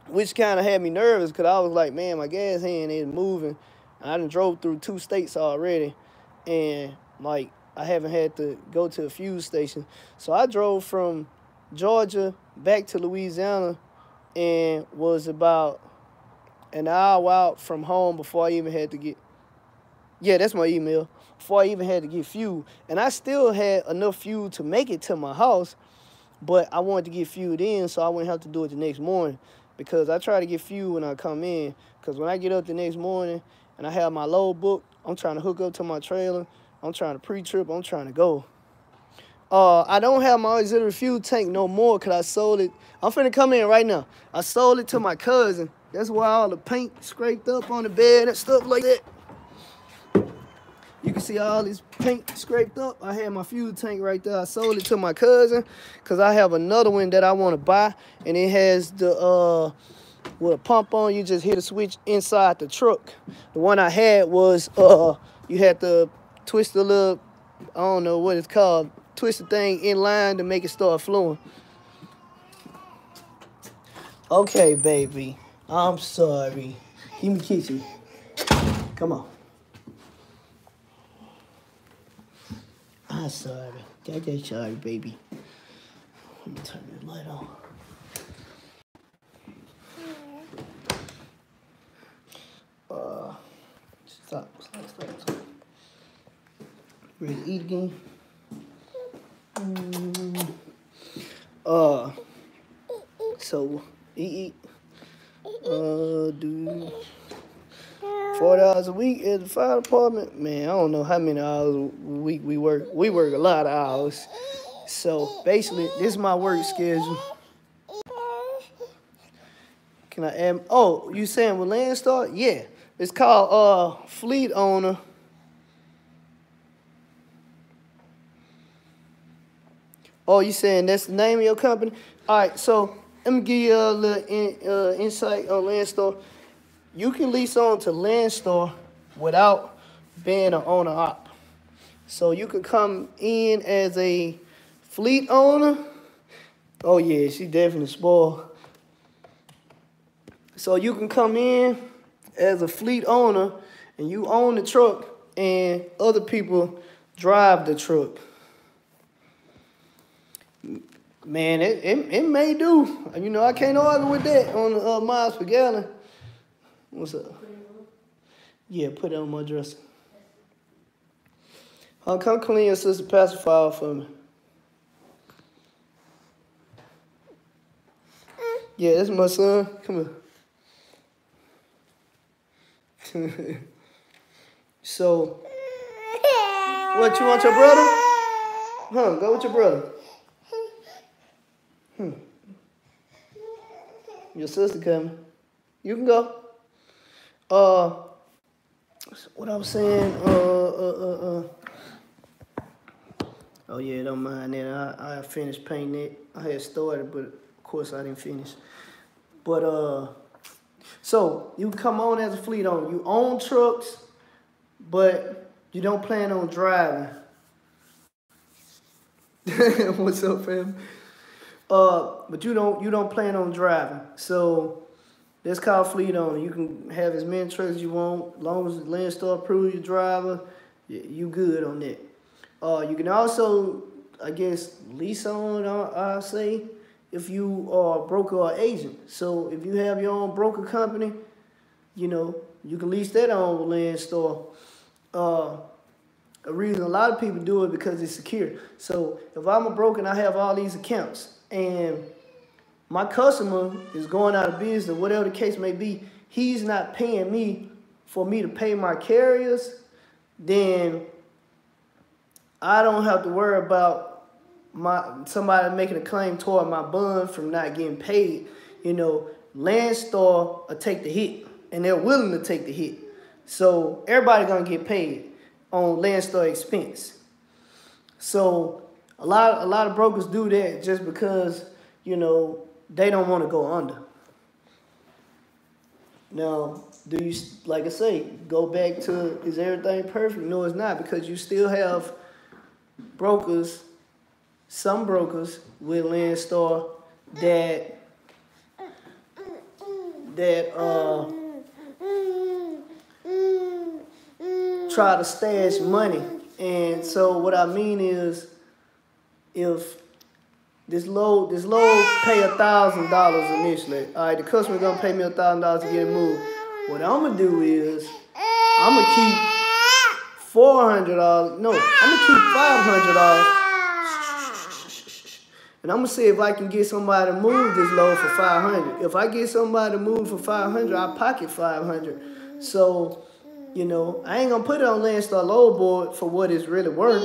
which kind of had me nervous because I was like, man, my gas hand ain't moving. I done drove through 2 states already, and like I haven't had to go to a fuel station. So I drove from Georgia back to Louisiana and was about an hour out from home before I even had to get, yeah, that's my email, before I even had to get fuel. And I still had enough fuel to make it to my house, but I wanted to get fueled in so I wouldn't have to do it the next morning, because I try to get fuel when I come in, because when I get up the next morning and I have my load booked, I'm trying to hook up to my trailer, I'm trying to pre-trip, I'm trying to go. I don't have my auxiliary fuel tank no more because I sold it. I'm finna come in right now. I sold it to my cousin. That's why all the paint scraped up on the bed and stuff like that. You can see all this paint scraped up. I had my fuel tank right there. I sold it to my cousin because I have another one that I want to buy, and it has the with a pump on. You just hit a switch inside the truck. The one I had was you had to twist the little, I don't know what it's called, twist the thing in line to make it start flowing. Okay, baby. I'm sorry. Give me kissy. Come on. I'm sorry. That's sorry, baby. Let me turn the light on. Stop. Ready to eat again? So eat. Do 40 hours a week at the fire department. Man, I don't know how many hours a week we work. We work a lot of hours. So basically, this is my work schedule. Can I add? Oh, you saying with Landstar? Yeah, it's called Fleet Owner. Oh, you saying that's the name of your company? All right, so let me give you a little insight on Landstar. You can lease on to Landstar without being an owner op. So you could come in as a fleet owner. Oh yeah, she definitely spoiled. So you can come in as a fleet owner and you own the truck and other people drive the truck. Man, it may do. You know, I can't argue with that on the miles per gallon. What's up? Yeah, put it on my dresser. Come clean your sister pacifier for me. Yeah, that's my son. Come here. So, what, you want your brother? Huh, go with your brother. Your sister coming. You can go. What I was saying, oh yeah, don't mind that. I finished painting it. I had started, but of course I didn't finish. But so you come on as a fleet owner. You own trucks, but you don't plan on driving. What's up, fam? But you don't plan on driving. So that's called fleet owner. You can have as many trucks as you want, as long as the Landstar approves your driver, you good on that. You can also, I guess, lease on, I say, if you are a broker or agent. So if you have your own broker company, you know, you can lease that on with Landstar. A reason a lot of people do it because it's secure. So if I'm a broker and I have all these accounts and my customer is going out of business, whatever the case may be, he's not paying me for me to pay my carriers, then I don't have to worry about somebody making a claim toward my bond from not getting paid. You know, Landstar will take the hit, and they're willing to take the hit. So everybody gonna get paid on Landstar expense. So a lot of brokers do that just because, you know, they don't want to go under. Now, do you, like I say, go back to, is everything perfect? No, it's not, because you still have brokers, some brokers with Landstar that that try to stash money. And so what I mean is, if this load pay $1,000 initially. All right, the customer gonna pay me $1,000 to get it moved. What I'm gonna do is I'm gonna keep $400. No, I'm gonna keep $500. And I'm gonna see if I can get somebody to move this load for $500. If I get somebody to move for $500, I pocket $500. So, you know, I ain't gonna put it on Landstar load board for what it's really worth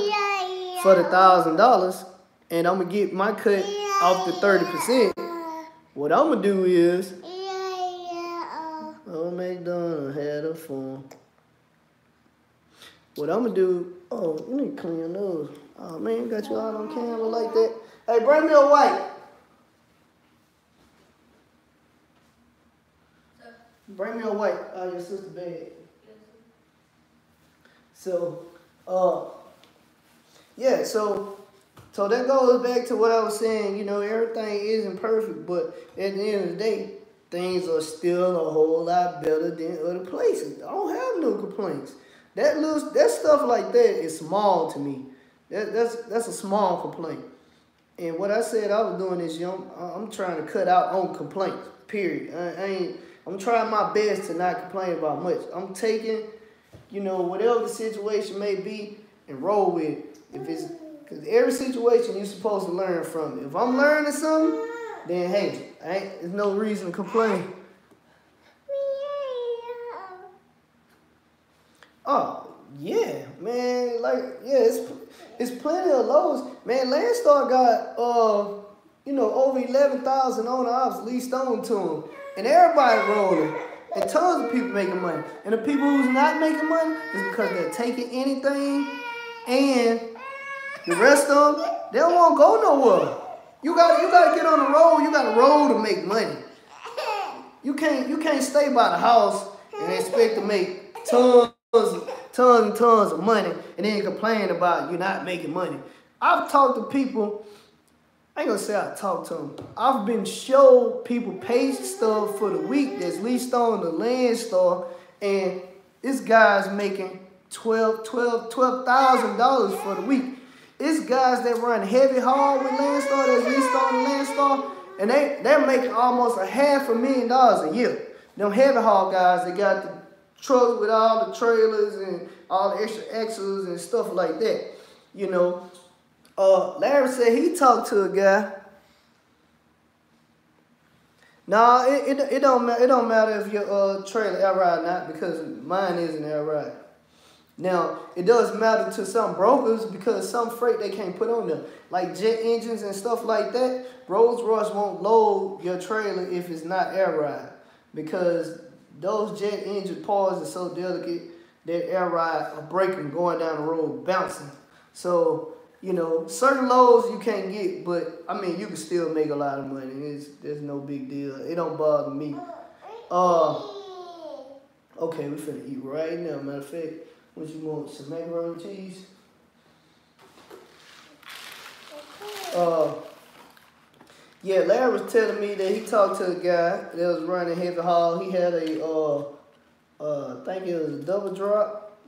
for the $1,000, and I'm gonna get my cut off the 30%. What I'm gonna do is, oh, McDonald had a phone. What I'm gonna do, oh, you need to clean your nose. Oh man, got you all on camera like that. Hey, bring me a white. Bring me a white out of your sister's bed. So, yeah, so that goes back to what I was saying. You know, everything isn't perfect, but at the end of the day, things are still a whole lot better than other places. I don't have no complaints. That stuff like that is small to me. That's a small complaint. And what I said I was doing is, you know, I'm trying to cut out on complaints. Period. I'm trying my best to not complain about much. I'm taking, you know, whatever the situation may be, and roll with it. If it's, because every situation you're supposed to learn from it. If I'm learning something, then hey, there's no reason to complain. Oh yeah, man. Like yeah, it's plenty of lows, man. Landstar got you know, over 11,000 owner ops leased on to them, and everybody rolling. And tons of people making money. And the people who's not making money is because they're taking anything, and the rest of them, they don't want to go nowhere. You gotta get on the road. You got to roll to make money. You can't stay by the house and expect to make tons and tons of money and then complain about you not making money. I've talked to people. I ain't gonna say I talked to them. I've been showed people page stuff for the week that's leased on the Landstar, and this guy's making $12,000 for the week. It's guys that run heavy haul with Landstar, that's leased on the Landstar, and they're making almost $500,000 a year. Them heavy haul guys, they got the trucks with all the trailers and all the extra extras and stuff like that, you know. Larry said he talked to a guy. Nah, it don't matter if your trailer air ride or not, because mine isn't air ride. Now it does matter to some brokers because some freight they can't put on there, like jet engines and stuff like that. Rolls-Royce won't load your trailer if it's not air ride, because those jet engine parts are so delicate that air ride are breaking going down the road, bouncing. So, you know, certain loads you can't get, but I mean, you can still make a lot of money. There's no big deal. It don't bother me. Okay, we finna eat right now. Matter of fact, what you want? Some macaroni and cheese? Yeah, Larry was telling me that he talked to a guy that was running heavy haul. He had a I think it was a double drop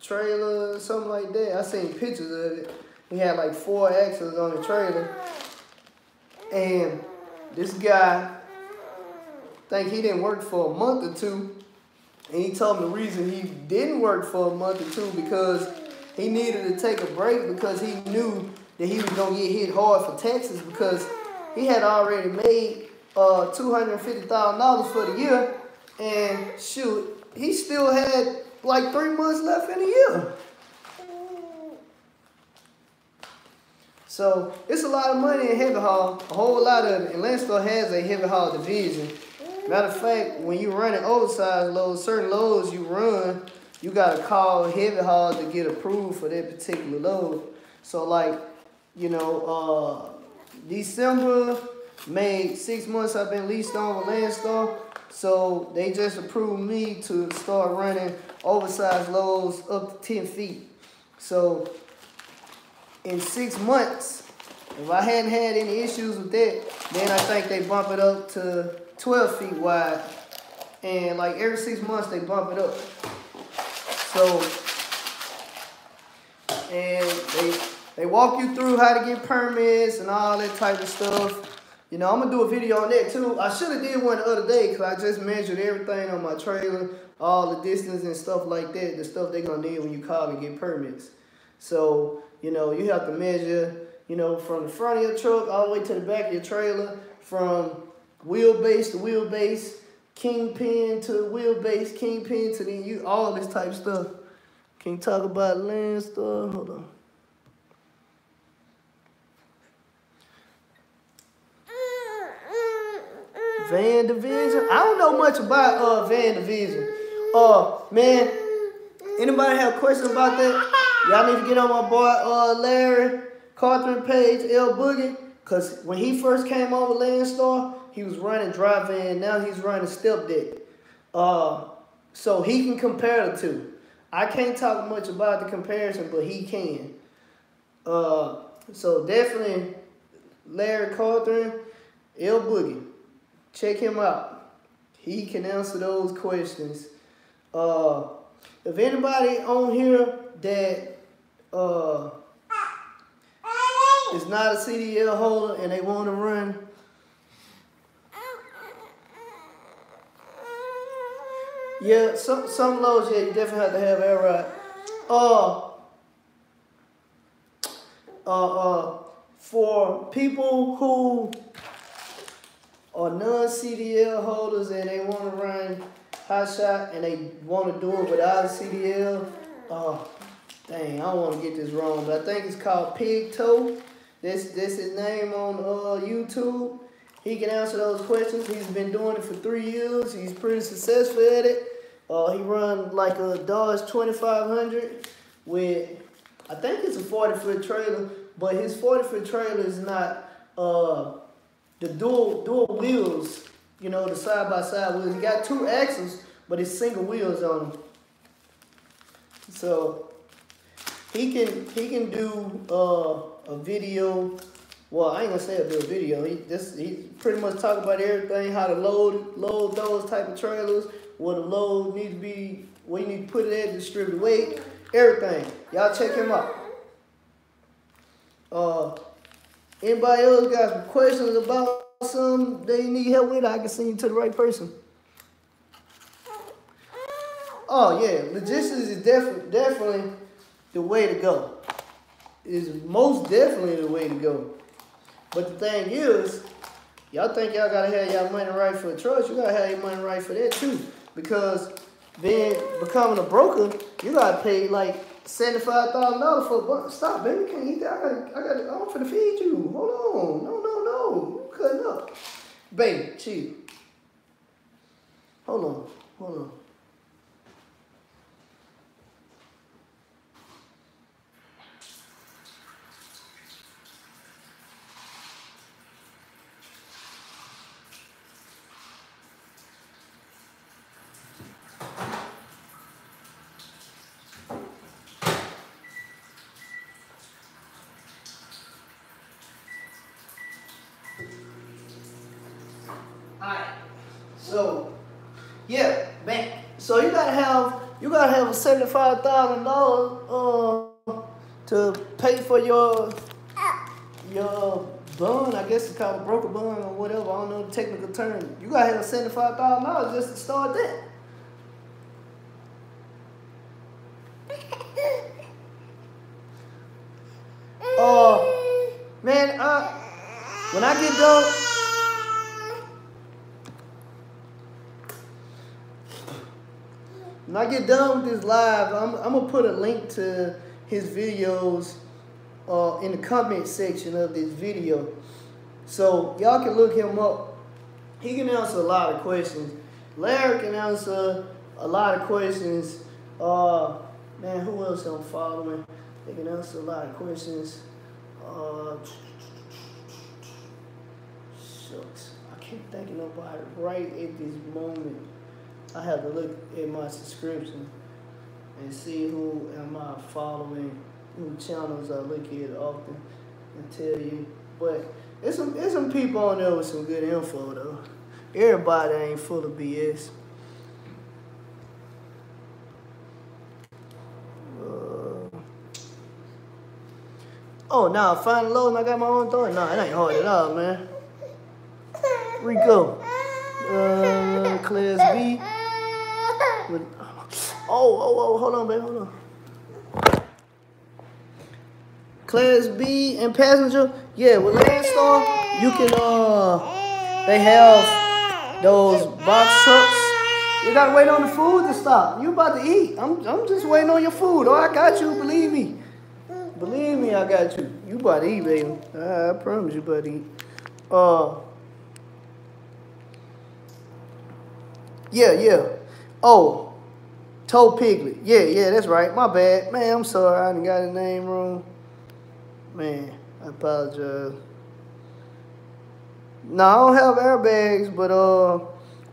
trailer or something like that. I seen pictures of it. He had like 4 axles on the trailer. And this guy, I think he didn't work for a month or two. And he told me the reason he didn't work for a month or two because he needed to take a break, because he knew that he was going to get hit hard for taxes, because he had already made $250,000 for the year. And shoot, he still had like 3 months left in the year. So it's a lot of money in heavy haul, a whole lot of it. And Landstar has a heavy haul division. Matter of fact, when you running oversized loads, certain loads you run, you gotta call heavy haul to get approved for that particular load. So like, you know, December made 6 months I've been leased on with Landstar. So they just approved me to start running oversized loads up to 10 feet. So in 6 months, if I hadn't had any issues with that, then I think they bump it up to 12 feet wide. and like every 6 months they bump it up. So, and they walk you through how to get permits and all that type of stuff. You know, I'm gonna do a video on that too. I should have did one the other day because I just measured everything on my trailer, all the distance and stuff like that, the stuff they're gonna need when you call and get permits. So, you know, you have to measure, you know, from the front of your truck all the way to the back of your trailer, from wheelbase to wheelbase, kingpin to wheelbase, kingpin to the all this type of stuff. Can you talk about Landstar? Hold on. Van Division. I don't know much about Van Division. Man, anybody have questions about that? Y'all need to get on my boy Larry Carthon page, L Boogie, cause when he first came over Landstar, he was running dry van. Now he's running step deck. So he can compare the two. I can't talk much about the comparison, but he can. So definitely Larry Carthon, L Boogie. Check him out. He can answer those questions. If anybody on here that is not a CDL holder and they want to run, yeah, some loads, yeah, you definitely have to have air ride. For people who are non-CDL holders and they want to run hot shot and they want to do it without a CDL, dang, I don't want to get this wrong, but I think it's called Pig Toe. That's his name on YouTube. He can answer those questions. He's been doing it for 3 years. He's pretty successful at it. He runs like a Dodge 2500 with, I think it's a 40-foot trailer, but his 40-foot trailer is not the dual wheels, you know, the side-by-side wheels. He got 2 axles, but it's single wheels on them. So he can do a video. Well, I ain't gonna say do a video. He pretty much talk about everything, how to load those type of trailers, where the load needs to be, where you need to put it at, distribute weight, everything. Y'all check him out. Anybody else got some questions about something they need help with? I can send you to the right person. Oh yeah, logistics is definitely the way to go. Is most definitely the way to go. But the thing is, y'all think y'all gotta have y'all money right for a trust, you gotta have your money right for that too. Because then becoming a broker, you gotta pay like $75,000 for a stop, baby. You can't eat that. I'm finna feed you. Hold on. No. You cutting up. Baby, chill. Hold on. Alright, so yeah, man. So you gotta have a $75,000 to pay for your bond. I guess it's called a broker bond or whatever. I don't know the technical term. You gotta have $75,000 just to start that. Man, when I get done. When I get done with this live, I'm going to put a link to his videos in the comment section of this video. So y'all can look him up. He can answer a lot of questions. Larry can answer a lot of questions. Man, who else I'm following? They can answer a lot of questions. Shucks, I can't think of nobody right at this moment. I have to look at my subscription and see who am I following, who channels I look at often, and tell you. But there's some people on there with some good info though. Everybody ain't full of BS. Oh, nah, find Lowe's and I got my own thought. Nah, it ain't hard at all, man. Rico. Class B. Hold on, baby, hold on. Class B and passenger, yeah, with Landstar, you can, they have those box trucks. You gotta wait on the food to stop. You about to eat. I'm just waiting on your food. Oh, I got you, believe me. Believe me, I got you. You about to eat, baby. I promise you about to eat. Yeah. Oh, Toe Piglet. Yeah, that's right. My bad. Man, I'm sorry. I done got his name wrong. Man, I apologize. No, I don't have airbags, but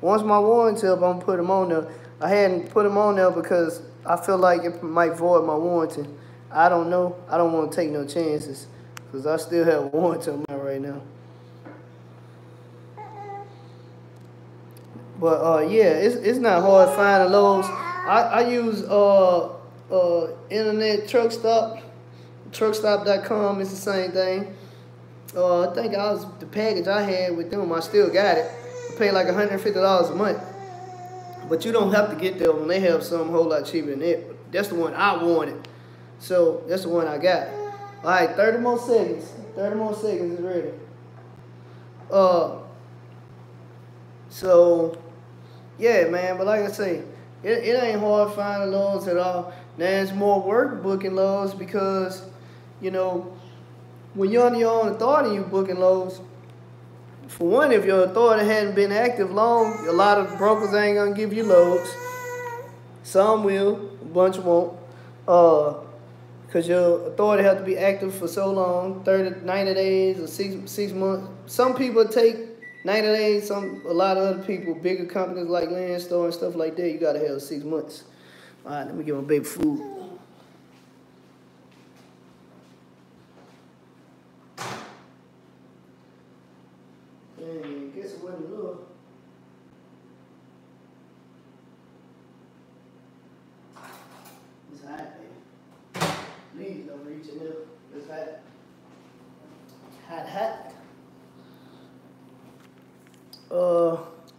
once my warranty up, I'm gonna put them on there. I hadn't put them on there because I feel like it might void my warranty. I don't know. I don't want to take no chances because I still have a warranty on mine right now. But yeah, it's not hard finding Lowe's. I use internet truck stop. Truckstop.com is the same thing. I think the package I had with them, I still got it. I paid like $150 a month. But you don't have to get them. They have some whole lot cheaper than that. That's the one I wanted. So that's the one I got. All right, 30 more seconds. 30 more seconds is ready. So yeah, man, but like I say, it ain't hard finding Lowe's at all. Now it's more work booking Lowe's because, you know, when you're on your own authority, you booking Lowe's. For one, if your authority hadn't been active long, a lot of brokers ain't gonna give you loads. Some will, a bunch won't. Because your authority have to be active for so long, 90 days or 6 months. Some people take 90 days, a lot of other people, bigger companies like Landstar and stuff like that, you gotta have 6 months. All right, let me get my baby food. Dang, guess it wasn't enough. It's hot, baby. Please don't reach in there. It's hot. Hot.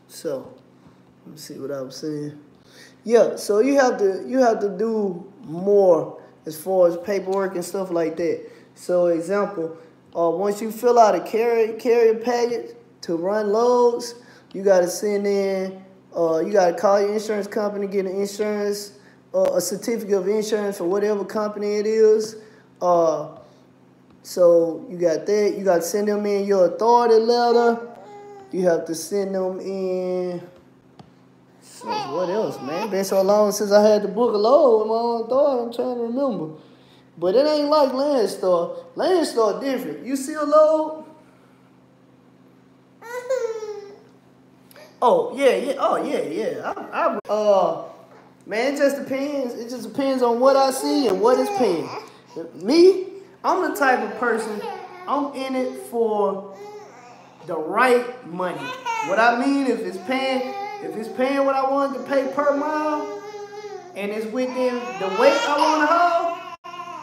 So let me see what I was saying. Yeah, so you have to do more as far as paperwork and stuff like that. So example, once you fill out a carrier package to run loads, you gotta send in, you gotta call your insurance company, get an insurance, a certificate of insurance for whatever company it is. So you got that. You got to send them in your authority letter. You have to send them in. What else, man? Been so long since I had to book a load with my own authority. I'm trying to remember. But it ain't like Landstar. Landstar different. You see a load? Oh yeah. Oh yeah. Man, it just depends. It just depends on what I see and what it's paying. Me, I'm the type of person, I'm in it for the right money. What I mean, if it's paying what I want to pay per mile, and it's within the weight I want to haul,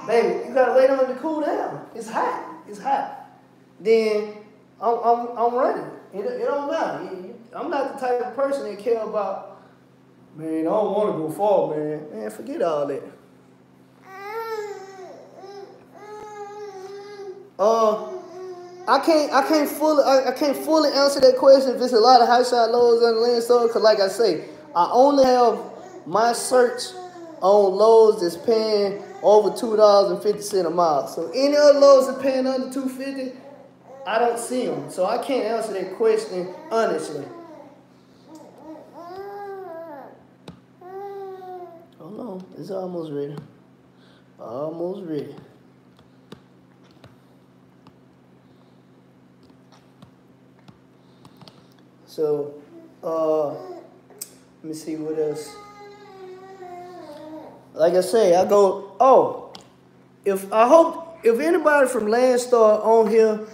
baby, you gotta wait on it to cool down. It's hot. Then I'm running. It don't matter. I'm not the type of person that care about, man, I don't want to go far, man. Man, forget all that. I can't fully answer that question if it's a lot of high shot loads on the Landstar, because like I say, I only have my search on loads that's paying over $2.50 a mile. So any other loads that paying under $2.50, I don't see them. So I can't answer that question honestly. Hold on, it's almost ready. Almost ready. So, let me see what else. Like I say, if anybody from Landstar on here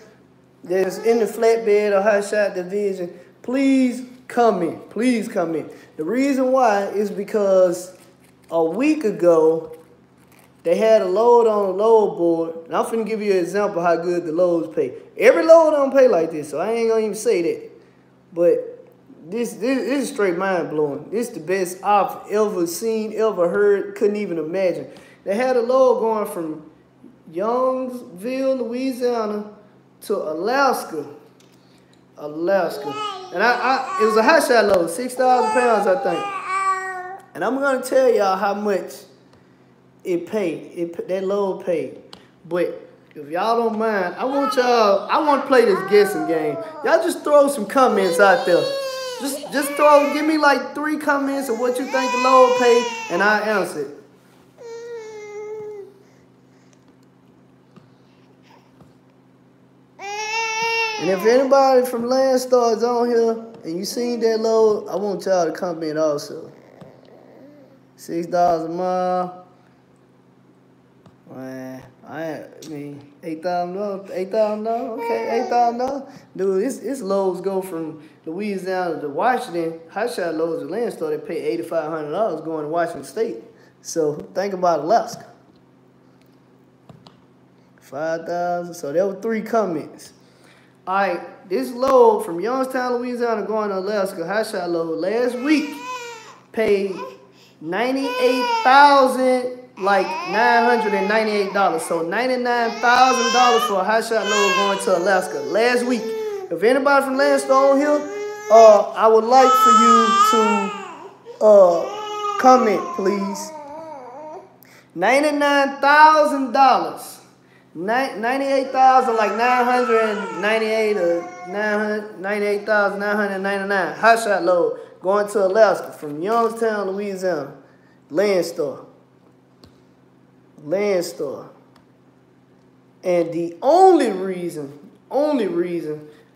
that's in the flatbed or high shot division, please come in. Please come in. The reason why is because a week ago, they had a load on a load board, and I'm finna give you an example how good the loads pay. Every load don't pay like this, so I ain't gonna even say that. But this is straight mind blowing. This is the best I've ever seen, ever heard, couldn't even imagine. They had a load going from Youngsville, Louisiana to Alaska. And it was a hot shot load, 6,000 pounds, I think. And I'm gonna tell y'all how much it paid. That load paid. But if y'all don't mind, I want to play this guessing game. Y'all just throw some comments out there. Just give me like 3 comments of what you think the load paid, and I'll answer it. And if anybody from Landstar is on here and you seen that load, I want y'all to comment also. $6 a mile. Man, I mean, $8,000. Okay, $8,000. Dude, it's loads go from Louisiana to Washington. Hot shot loads at Landstar, they pay $8,500 going to Washington State. So think about Alaska. 5,000. So there were 3 comments. All right, this load from Youngstown, Louisiana, going to Alaska, hot shot load last week paid $998. So $99,000 for a hot shot load going to Alaska last week. If anybody from Landstar on here, I would like for you to comment, please. $99,000. 98,000, like 998 or 98,999. Hot shot load going to Alaska from Youngstown, Louisiana. Landstar. And the only reason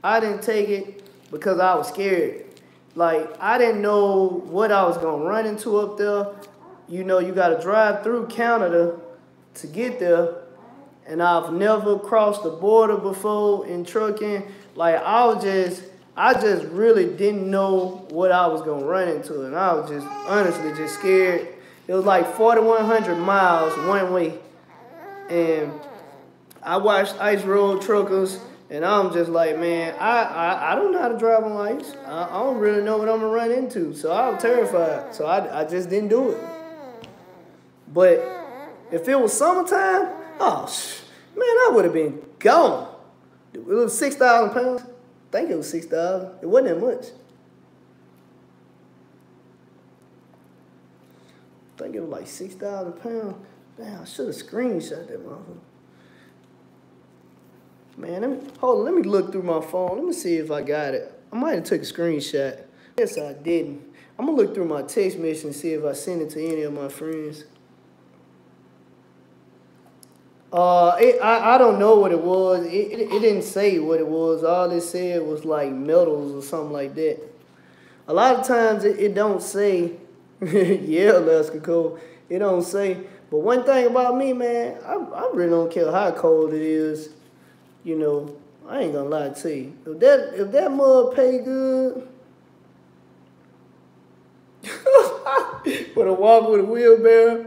I didn't take it because I was scared. Like, I didn't know what I was going to run into up there. You know, you got to drive through Canada to get there. And I've never crossed the border before in trucking. Like, I just really didn't know what I was going to run into. And I was just, honestly, just scared. It was like 4,100 miles one way. And I watched Ice Road Truckers, and I'm just like, man, I don't know how to drive on ice. I don't really know what I'm going to run into. So I was terrified. So I just didn't do it. But if it was summertime, oh, man, I would have been gone. It was 6,000 pounds. I think it was 6,000. It wasn't that much. I think it was like 6,000 pounds. Damn, I should have screenshot that motherfucker. Man, let me look through my phone. Let me see if I got it. I might have took a screenshot. Yes, I didn't. I'm going to look through my text message and see if I sent it to any of my friends. I don't know what it was. It didn't say what it was. All it said was like metals or something like that. A lot of times it don't say, yeah, Alaska cold. It don't say. But one thing about me, man, I really don't care how cold it is. You know, I ain't gonna lie to you. If that mud pay good, for a walk with a wheelbarrow.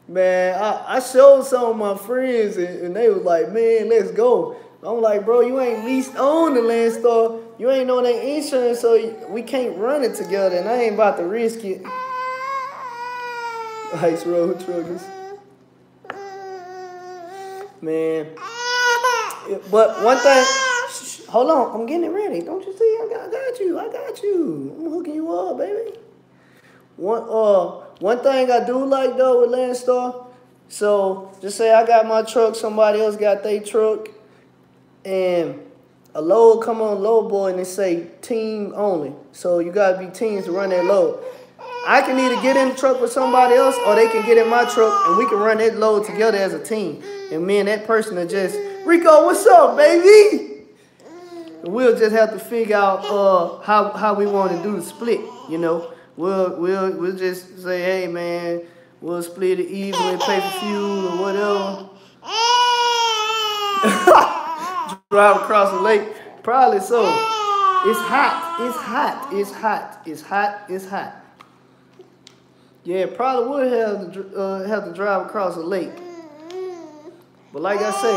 Man, I showed some of my friends, and they was like, man, let's go. I'm like, bro, you ain't leased on the Landstar. You ain't on that insurance, so we can't run it together, and I ain't about to risk it. Ice Road Truckers. Man. But one thing, hold on, I'm getting it ready. Don't you see? I got you. I'm hooking you up, baby. One thing I do like though with Landstar, so just say I got my truck, somebody else got their truck, and a load come on load board and it say team only. So you gotta be teams to run that load. I can either get in the truck with somebody else or they can get in my truck and we can run that load together as a team. And me and that person are just, Rico, what's up, baby? And we'll just have to figure out how we want to do the split, you know. We'll just say, hey man, we'll split it evenly, pay for fuel or whatever. Drive across the lake, probably so. It's hot. Yeah, probably would have to drive across the lake. But like I say,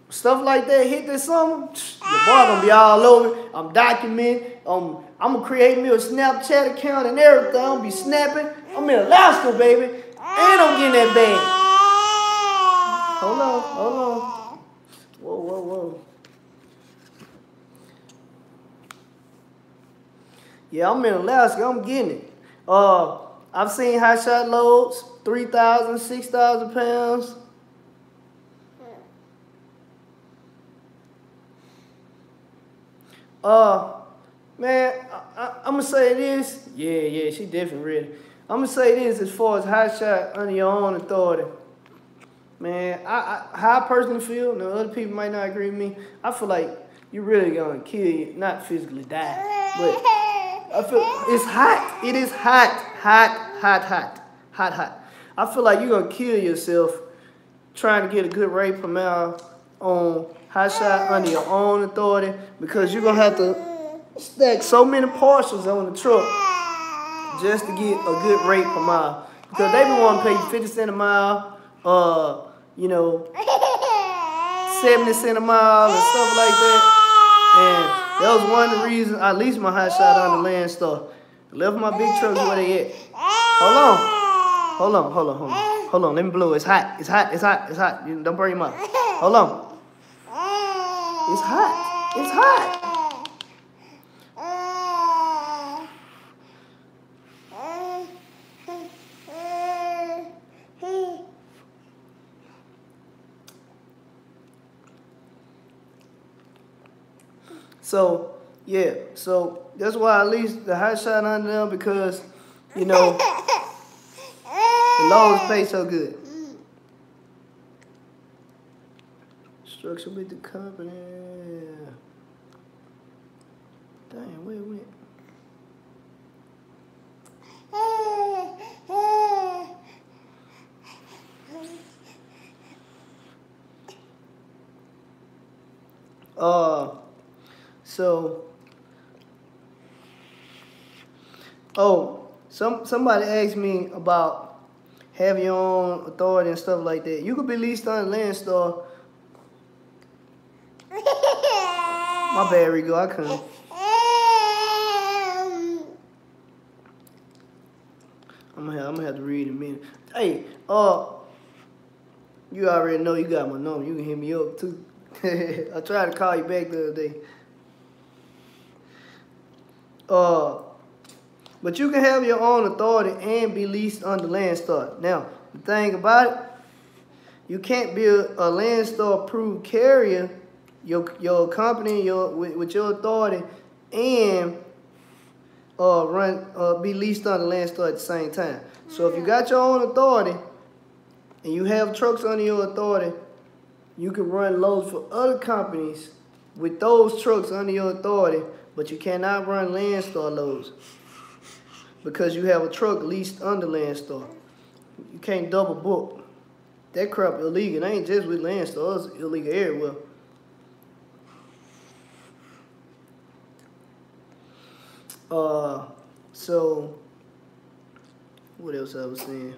if stuff like that hit this summer, your boy gonna be all over. I'm documenting. I'm gonna create me a Snapchat account and everything. I'm gonna be snapping. I'm in Alaska, baby, and I'm getting that bag. Hold on. Whoa. Yeah, I'm in Alaska. I'm getting it. I've seen hot shot loads, 3,000, 6,000 pounds. Man, I'm gonna say this. Yeah, she definitely ready. I'm gonna say this as far as hot shot under your own authority. Man, how I personally feel, and other people might not agree with me, I feel like you really gonna kill you, not physically die, but I feel it's hot. It is hot. I feel like you're gonna kill yourself trying to get a good rate per mile on hot shot under your own authority, because you're gonna have to stack so many parcels on the truck just to get a good rate per mile. Because they be wanting to pay you 50 cents a mile, 70 cents a mile and stuff like that. And that was one of the reasons I leased my hot shot on the Landstar. Left my big trucks where they at. Hold on. Let me blow. It's hot. You don't burn him up. Hold on. It's hot. So, yeah. So, that's why I leased the hot shot under them, because, the loads pay so good. Structure with the company. Damn, where it went? Somebody asked me about having your own authority and stuff like that. You could be leased on Landstar. My bad, Rigo, I couldn't. I'm gonna have to read in a minute. Hey, you already know you got my number. You can hit me up too. I tried to call you back the other day. But you can have your own authority and be leased under Landstar. Now, the thing about it, you can't be a Landstar approved carrier, your company, with your authority, and be leased under Landstar at the same time. So if you got your own authority and you have trucks under your authority, you can run loads for other companies with those trucks under your authority, but you cannot run Landstar loads because you have a truck leased under Landstar. You can't double book. That crap illegal. It ain't just with Landstar. It's illegal everywhere. So, what else I was saying?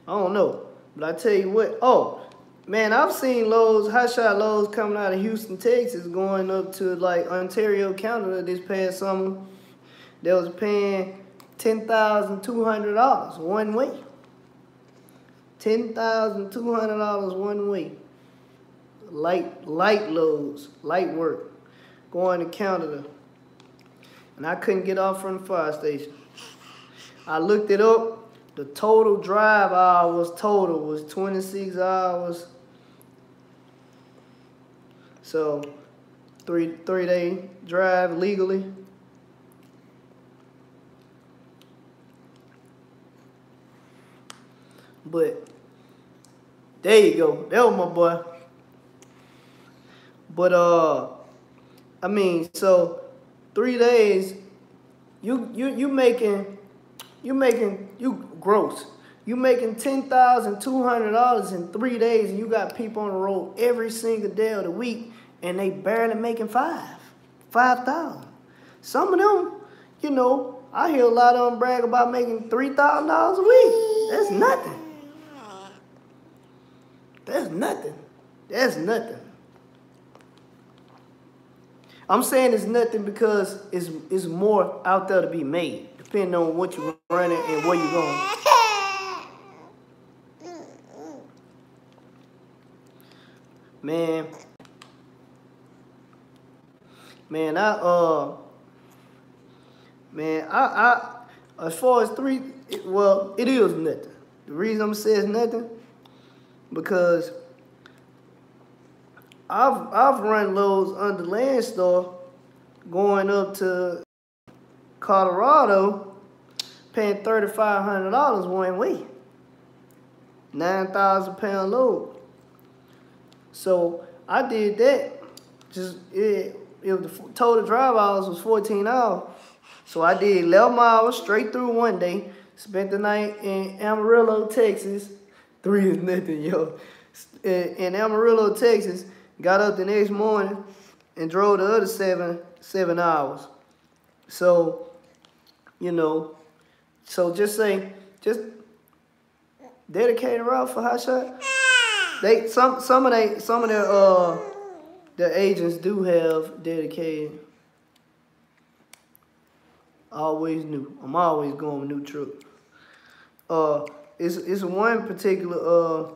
I don't know. But I tell you what. Oh, man, I've seen loads, hot shot loads coming out of Houston, Texas, going up to like Ontario, Canada this past summer. They was paying $10,200 one way. $10,200 one way. Light loads, light work, going to Canada. And I couldn't get off from the fire station. I looked it up. The total drive hours was 26 hours. So, three-day drive legally. But there you go. That was my boy. But I mean, so 3 days, you gross. You making $10,200 in 3 days, and you got people on the road every single day of the week, and they barely making $5,000. Some of them, I hear a lot of them brag about making $3,000 a week. That's nothing. That's nothing. That's nothing. I'm saying it's nothing because it's more out there to be made, depending on what you're running and where you're going. Man, man, as far as it is nothing. The reason I'm saying it's nothing, because I've run loads under Landstar going up to Colorado, paying $3,500 one way, 9,000 pound load. So I did that. The total drive hours was 14 hours. So I did 11 miles straight through one day. Spent the night in Amarillo, Texas. 3 is nothing, yo. In Amarillo, Texas. Got up the next morning and drove the other 7 hours. So, you know, just dedicated route for Hot Shot. Some of their agents do have dedicated. Always new. I'm always going with new truck. It's one particular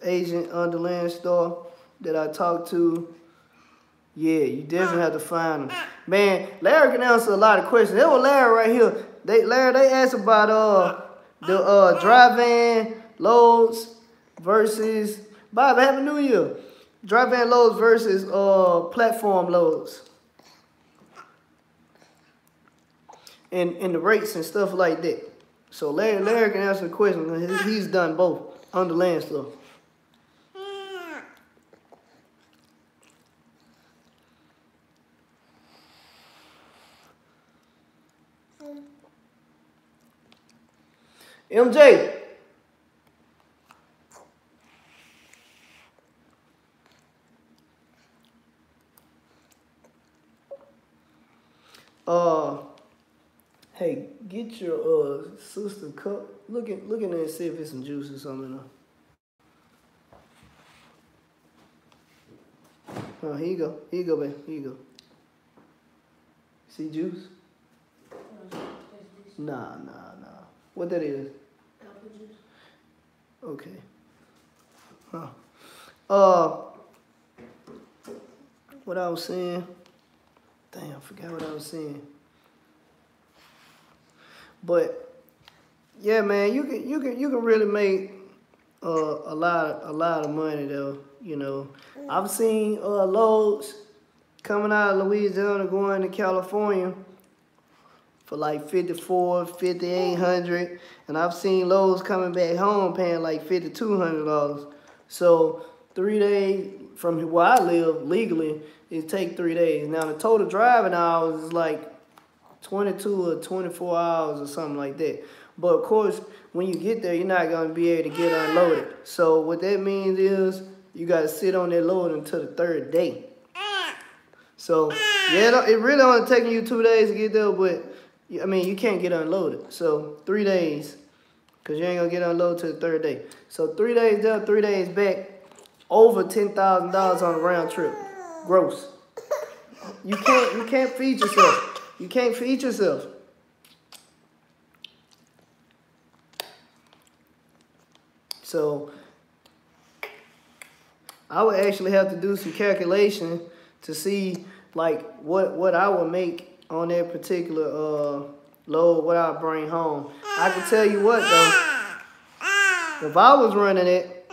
agent under Landstar that I talked to. Yeah, you definitely have to find him. Man, Larry can answer a lot of questions. That was Larry right here. They asked about the dry van loads versus Bob, Happy New Year. Dry van loads versus platform loads. And the rates and stuff like that. So Larry can answer the question because he's done both under Landstar. MJ. Hey, get your sister cup. Look in there and see if it's some juice or something in there. Oh, here you go. Here you go, babe. Here you go. See juice? Nah. What that is? Apple juice. Okay. Huh. What I was saying? Damn, I forgot what I was saying. But yeah, man, you can really make a lot of money though. You know, I've seen loads coming out of Louisiana going to California for like 54, 5,800, and I've seen loads coming back home paying like $5,200. So 3 days from where I live legally, it take 3 days. Now the total driving hours is like 22 or 24 hours or something like that. But of course, when you get there, you're not going to be able to get unloaded. So what that means is you got to sit on that load until the 3rd day. So yeah, it really only taking you 2 days to get there, but I mean, you can't get unloaded. So 3 days, because you ain't going to get unloaded till the 3rd day. So 3 days there, 3 days back, over $10,000 on a round trip, gross. You can't feed yourself. You can't feed yourself. So I would actually have to do some calculation to see like what I would make on that particular load, what I would bring home. I can tell you what though, if I was running it,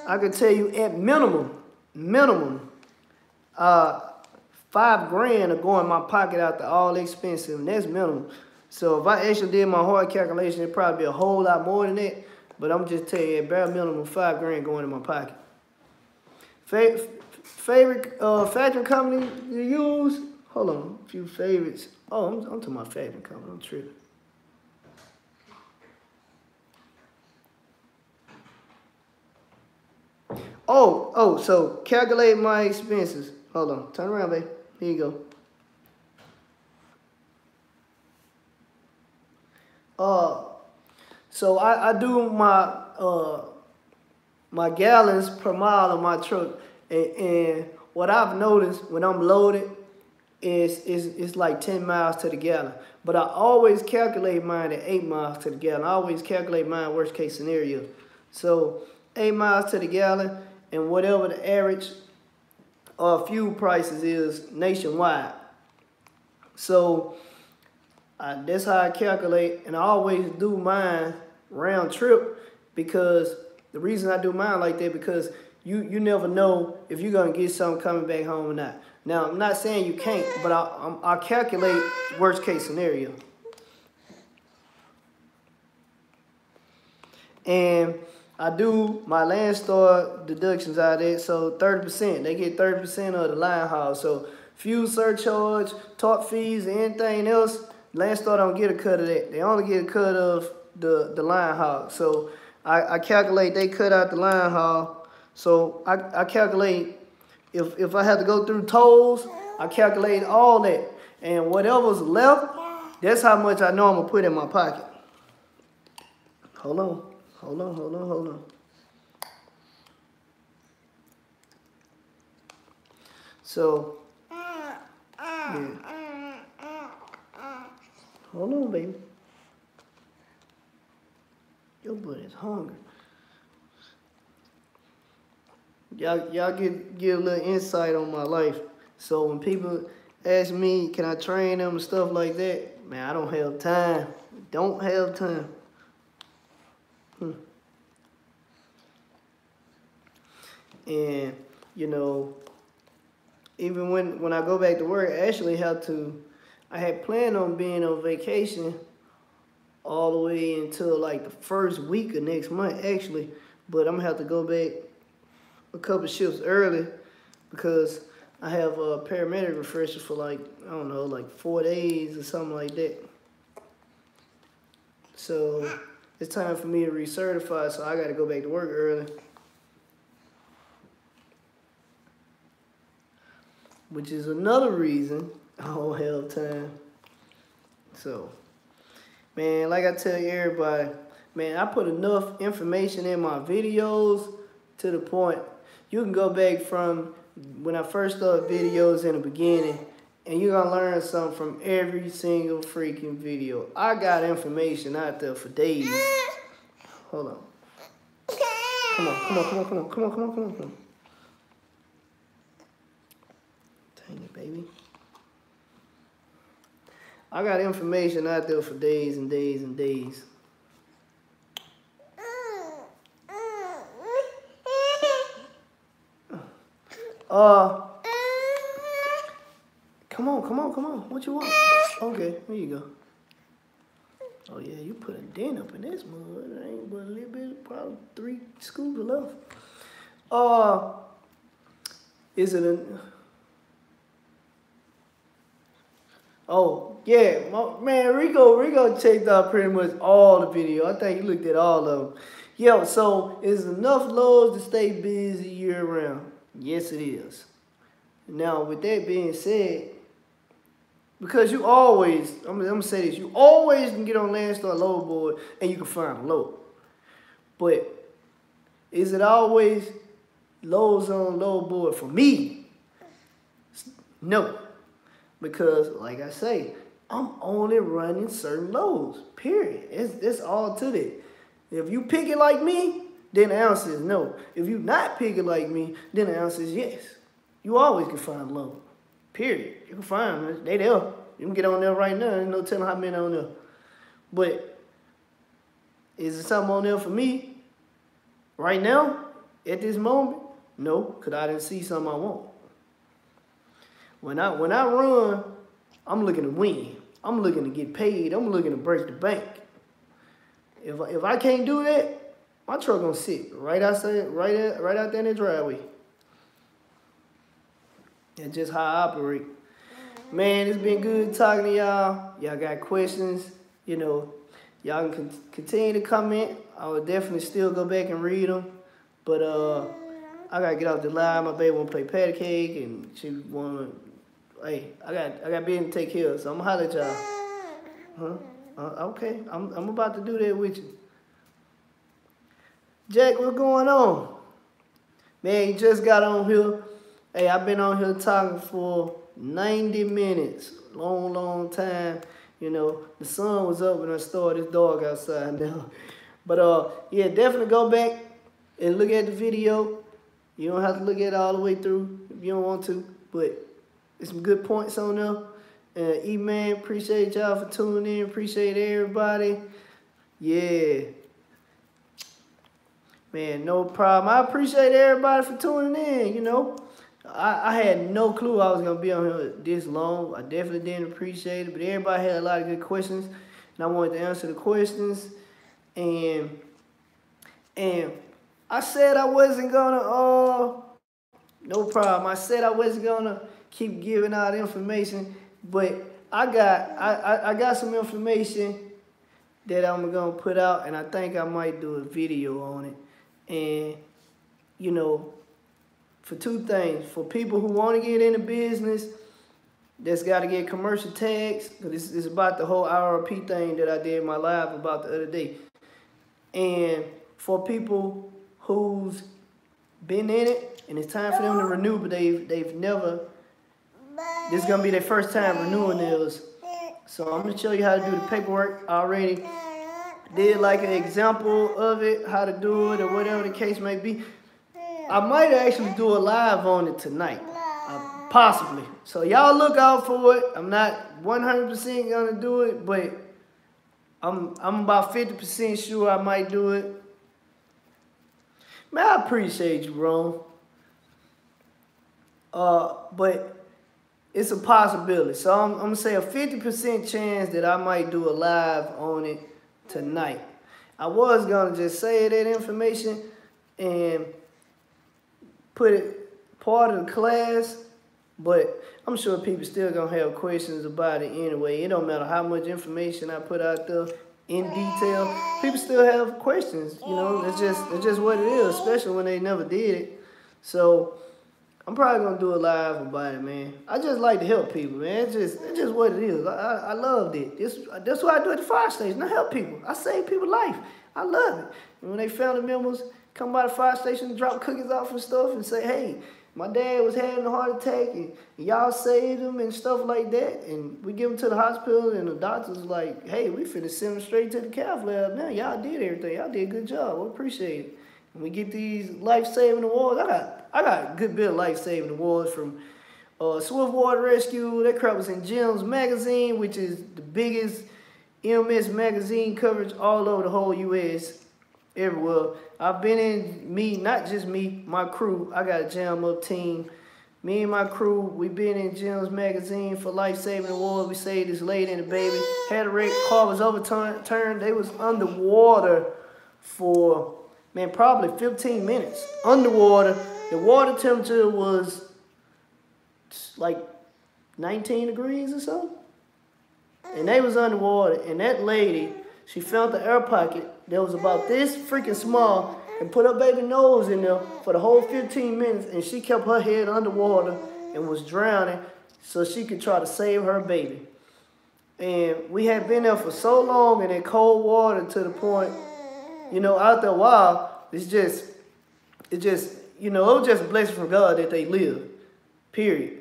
I could tell you at minimum, $5 grand to go in my pocket after all expensive, and that's minimum. So if I actually did my hard calculation, it'd probably be a whole lot more than that. But I'm just telling you, at bare minimum, $5 grand going in my pocket. Favorite factory company you use? Hold on, a few favorites. Oh, I'm talking about factory company. I'm tripping. So calculate my expenses. Hold on, turn around, babe. Here you go. So I do my my gallons per mile of my truck, and what I've noticed when I'm loaded is it's like 10 miles to the gallon. But I always calculate mine at 8 miles to the gallon. I always calculate mine worst case scenario. So 8 miles to the gallon, and whatever the average fuel prices is nationwide. So that's how I calculate, and I always do mine round trip, because the reason I do mine like that, because you never know if you're gonna get something coming back home or not. Now, I'm not saying you can't, but I calculate worst case scenario. And I do my Landstar deductions out of it, so 30%. They get 30% of the line haul. So fuel surcharge, top fees, and anything else, Landstar don't get a cut of that. They only get a cut of the line haul. So I calculate they cut out the line haul. So I calculate if I have to go through tolls, I calculate all that. And whatever's left, that's how much I know I'm gonna put in my pocket. Hold on. So, yeah. Hold on, baby. Your butt is hungry. Y'all get a little insight on my life. So when people ask me, can I train them and stuff like that, man, I don't have time. Don't have time. And, you know, even when I go back to work, I had planned on being on vacation all the way until like the first week of next month, actually. But I'm gonna have to go back a couple shifts early, because I have a paramedic refresher for like, I don't know, like 4 days or something like that. So it's time for me to recertify, so I gotta go back to work early. Which is another reason I don't have time. So, man, like I tell everybody, man, I put enough information in my videos to the point you can go back from when I first started videos in the beginning, and you're gonna learn something from every single freaking video. I got information out there for days. Hold on. Come on. Dang it, baby. I got information out there for days and days and days. Come on. What you want? Okay, here you go. Oh yeah, you put a dent up in this mud. There ain't but a little bit, probably 3 scoops left. Is it a... Oh, yeah, man, Rico checked out pretty much all the video. I think he looked at all of them. Yo, so is enough loads to stay busy year round? Yes, it is. Now, with that being said, because you always, I'm going to say this, you always can get on Landstar load board and you can find a load. But is it always loads on load board for me? No. Because, like I say, I'm only running certain loads, period. It's all to that. If you pick it like me, then the answer is no. If you not pick it like me, then the answer is yes. You always can find a load, period. You can find them. They there. You can get on there right now. There's no telling how many on there. But is it something on there for me right now, at this moment? No, because I didn't see something I want. When I run, I'm looking to win. I'm looking to get paid. I'm looking to break the bank. If I can't do that, my truck gonna sit right outside, right out there in the driveway. That's just how I operate. Man, it's been good talking to y'all. Y'all got questions, you know, y'all can continue to comment. I will definitely still go back and read them. But I gotta get off the line. My baby wanna play patty cake, and she wanna. Hey, I got business to take care of, so I'm gonna holler at y'all. Huh? Okay, I'm about to do that with you. Jack, what's going on? Man, you just got on here. Hey, I've been on here talking for 90 minutes. Long time. You know, the sun was up when I started. This dog outside now. But yeah, definitely go back and look at the video. You don't have to look at it all the way through if you don't want to. But there's some good points on there. E-Man, appreciate y'all for tuning in. Appreciate everybody. Yeah. Man, no problem. I appreciate everybody for tuning in, you know. I had no clue I was going to be on here this long. I definitely didn't appreciate it. But everybody had a lot of good questions. And I wanted to answer the questions. And I said I wasn't going to, no problem. I said I wasn't going to keep giving out information. But I got some information that I'm going to put out. And I think I might do a video on it. And, you know, for two things. For people who want to get into business, that's got to get commercial tags. Because this is about the whole IRP thing that I did in my live about the other day. And for people who's been in it, and it's time for them to renew, but they've never, this is going to be their first time renewing theirs. So I'm going to show you how to do the paperwork. I already did like an example of it, how to do it, or whatever the case may be. I might actually do a live on it tonight, possibly. So y'all look out for it. I'm not 100% gonna do it, but I'm about 50% sure I might do it. Man, I appreciate you, Ron. But it's a possibility. So I'm gonna say a 50% chance that I might do a live on it tonight. I was gonna just say that information and put it part of the class, but I'm sure people still gonna have questions about it anyway. It don't matter how much information I put out there in detail. People still have questions, you know. It's just what it is, especially when they never did it. So I'm probably gonna do a live about it, man. I just like to help people, man. It's just what it is. I loved it. That's what I do at the fire station. I help people. I save people's life. I love it. And when they family members come by the fire station and drop cookies off and stuff and say, hey, my dad was having a heart attack and y'all saved him and stuff like that. And we give him to the hospital and the doctor's like, hey, we finna send him straight to the cath lab now. Y'all did everything. Y'all did a good job. We appreciate it. And we get these life-saving awards. I got a good bit of life-saving awards from Swiftwater Rescue. That crap was in Gems Magazine, which is the biggest EMS magazine coverage all over the whole U.S., everywhere. I've been in, not just me, my crew. I got a jam up team. Me and my crew, we been in Gems Magazine for life-saving awards. We saved this lady and the baby. Had a wreck, car was overturned. They was underwater for, man, probably 15 minutes. Underwater. The water temperature was like 19 degrees or so. And they was underwater. And that lady, she found the air pocket that was about this freaking small and put her baby nose in there for the whole 15 minutes. And she kept her head underwater and was drowning so she could try to save her baby. And we had been there for so long in that cold water to the point, you know, after a while, it was just a blessing from God that they lived, period.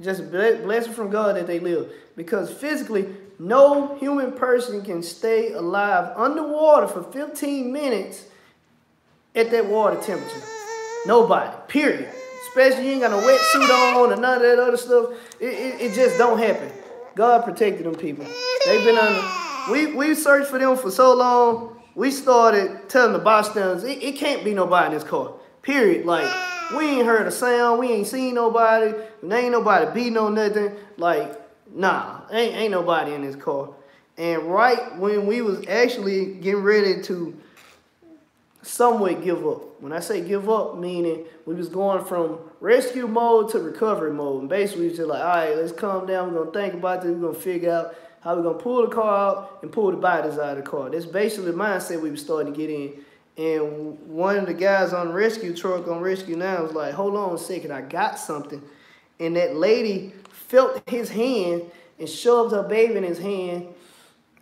Just a blessing from God that they live. Because physically, no human person can stay alive underwater for 15 minutes at that water temperature. Nobody, period. Especially you ain't got no wetsuit on or none of that other stuff. It just don't happen. God protected them people. They've been under. We searched for them for so long. We started telling the bystanders, it can't be nobody in this car. Period. Like, we ain't heard a sound. We ain't seen nobody. There ain't nobody beating on nothing. Like, nah, ain't nobody in this car. And right when we was actually getting ready to somewhat give up. When I say give up, meaning we was going from rescue mode to recovery mode. And basically, we was just like, all right, let's calm down. We're going to think about this. We're going to figure out how we're going to pull the car out and pull the bodies out of the car. That's basically the mindset we were starting to get in. And one of the guys on the rescue truck on Rescue Now was like, hold on a second, I got something. And that lady felt his hand and shoved her baby in his hand.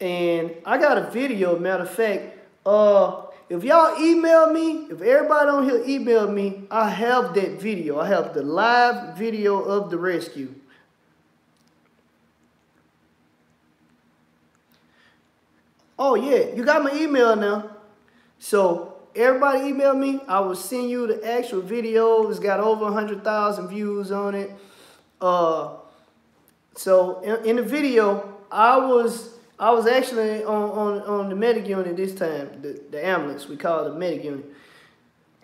And I got a video, matter of fact. if y'all email me, if everybody on here email me, I have that video. I have the live video of the rescue. Oh yeah, you got my email now. So everybody email me. I will send you the actual video. It's got over 100,000 views on it. So in the video, I was actually on the medic unit this time, the ambulance. We call it the medic unit.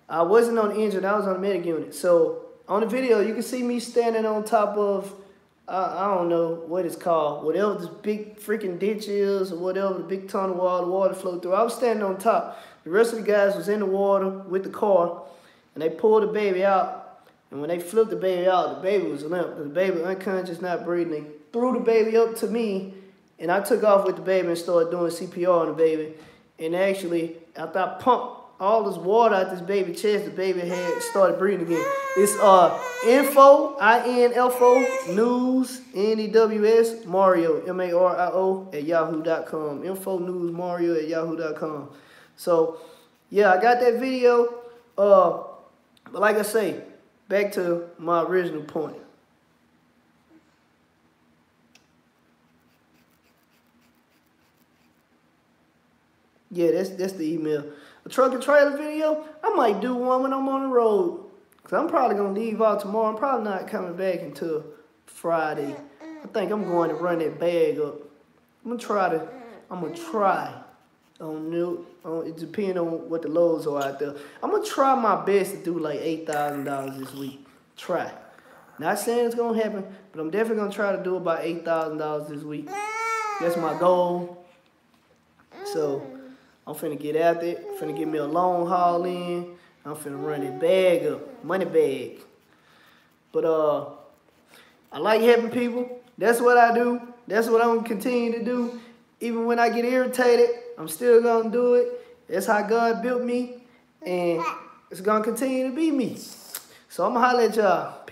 I wasn't on the engine. I was on the medic unit. So on the video, you can see me standing on top of, I don't know what it's called, whatever this big freaking ditch is or whatever, the big tunnel wall, the water flowed through. I was standing on top. The rest of the guys was in the water with the car, and they pulled the baby out. And when they flipped the baby out, the baby was limp. The baby unconscious, not breathing. They threw the baby up to me, and I took off with the baby and started doing CPR on the baby. And actually, after I pumped all this water out this baby's chest, the baby had started breathing again. It's info, INFO, news, NEWS, Mario, MARIO at yahoo.com. Info, news, Mario at yahoo.com. So, yeah, I got that video. But like I say, back to my original point. Yeah, that's the email. A truck and trailer video, I might do one when I'm on the road. Because I'm probably going to leave out tomorrow. I'm probably not coming back until Friday. I think I'm going to run that bag up. I'm going to try. It depends on what the loads are out there. I'm going to try my best to do like $8,000 this week. Try. Not saying it's going to happen, but I'm definitely going to try to do about $8,000 this week. That's my goal. So I'm finna get out there, finna get me a long haul in. I'm finna run that bag up, money bag. But I like helping people. That's what I do. That's what I'm gonna continue to do. Even when I get irritated, I'm still gonna do it. That's how God built me, and it's gonna continue to be me. So I'm gonna holler at y'all. Peace.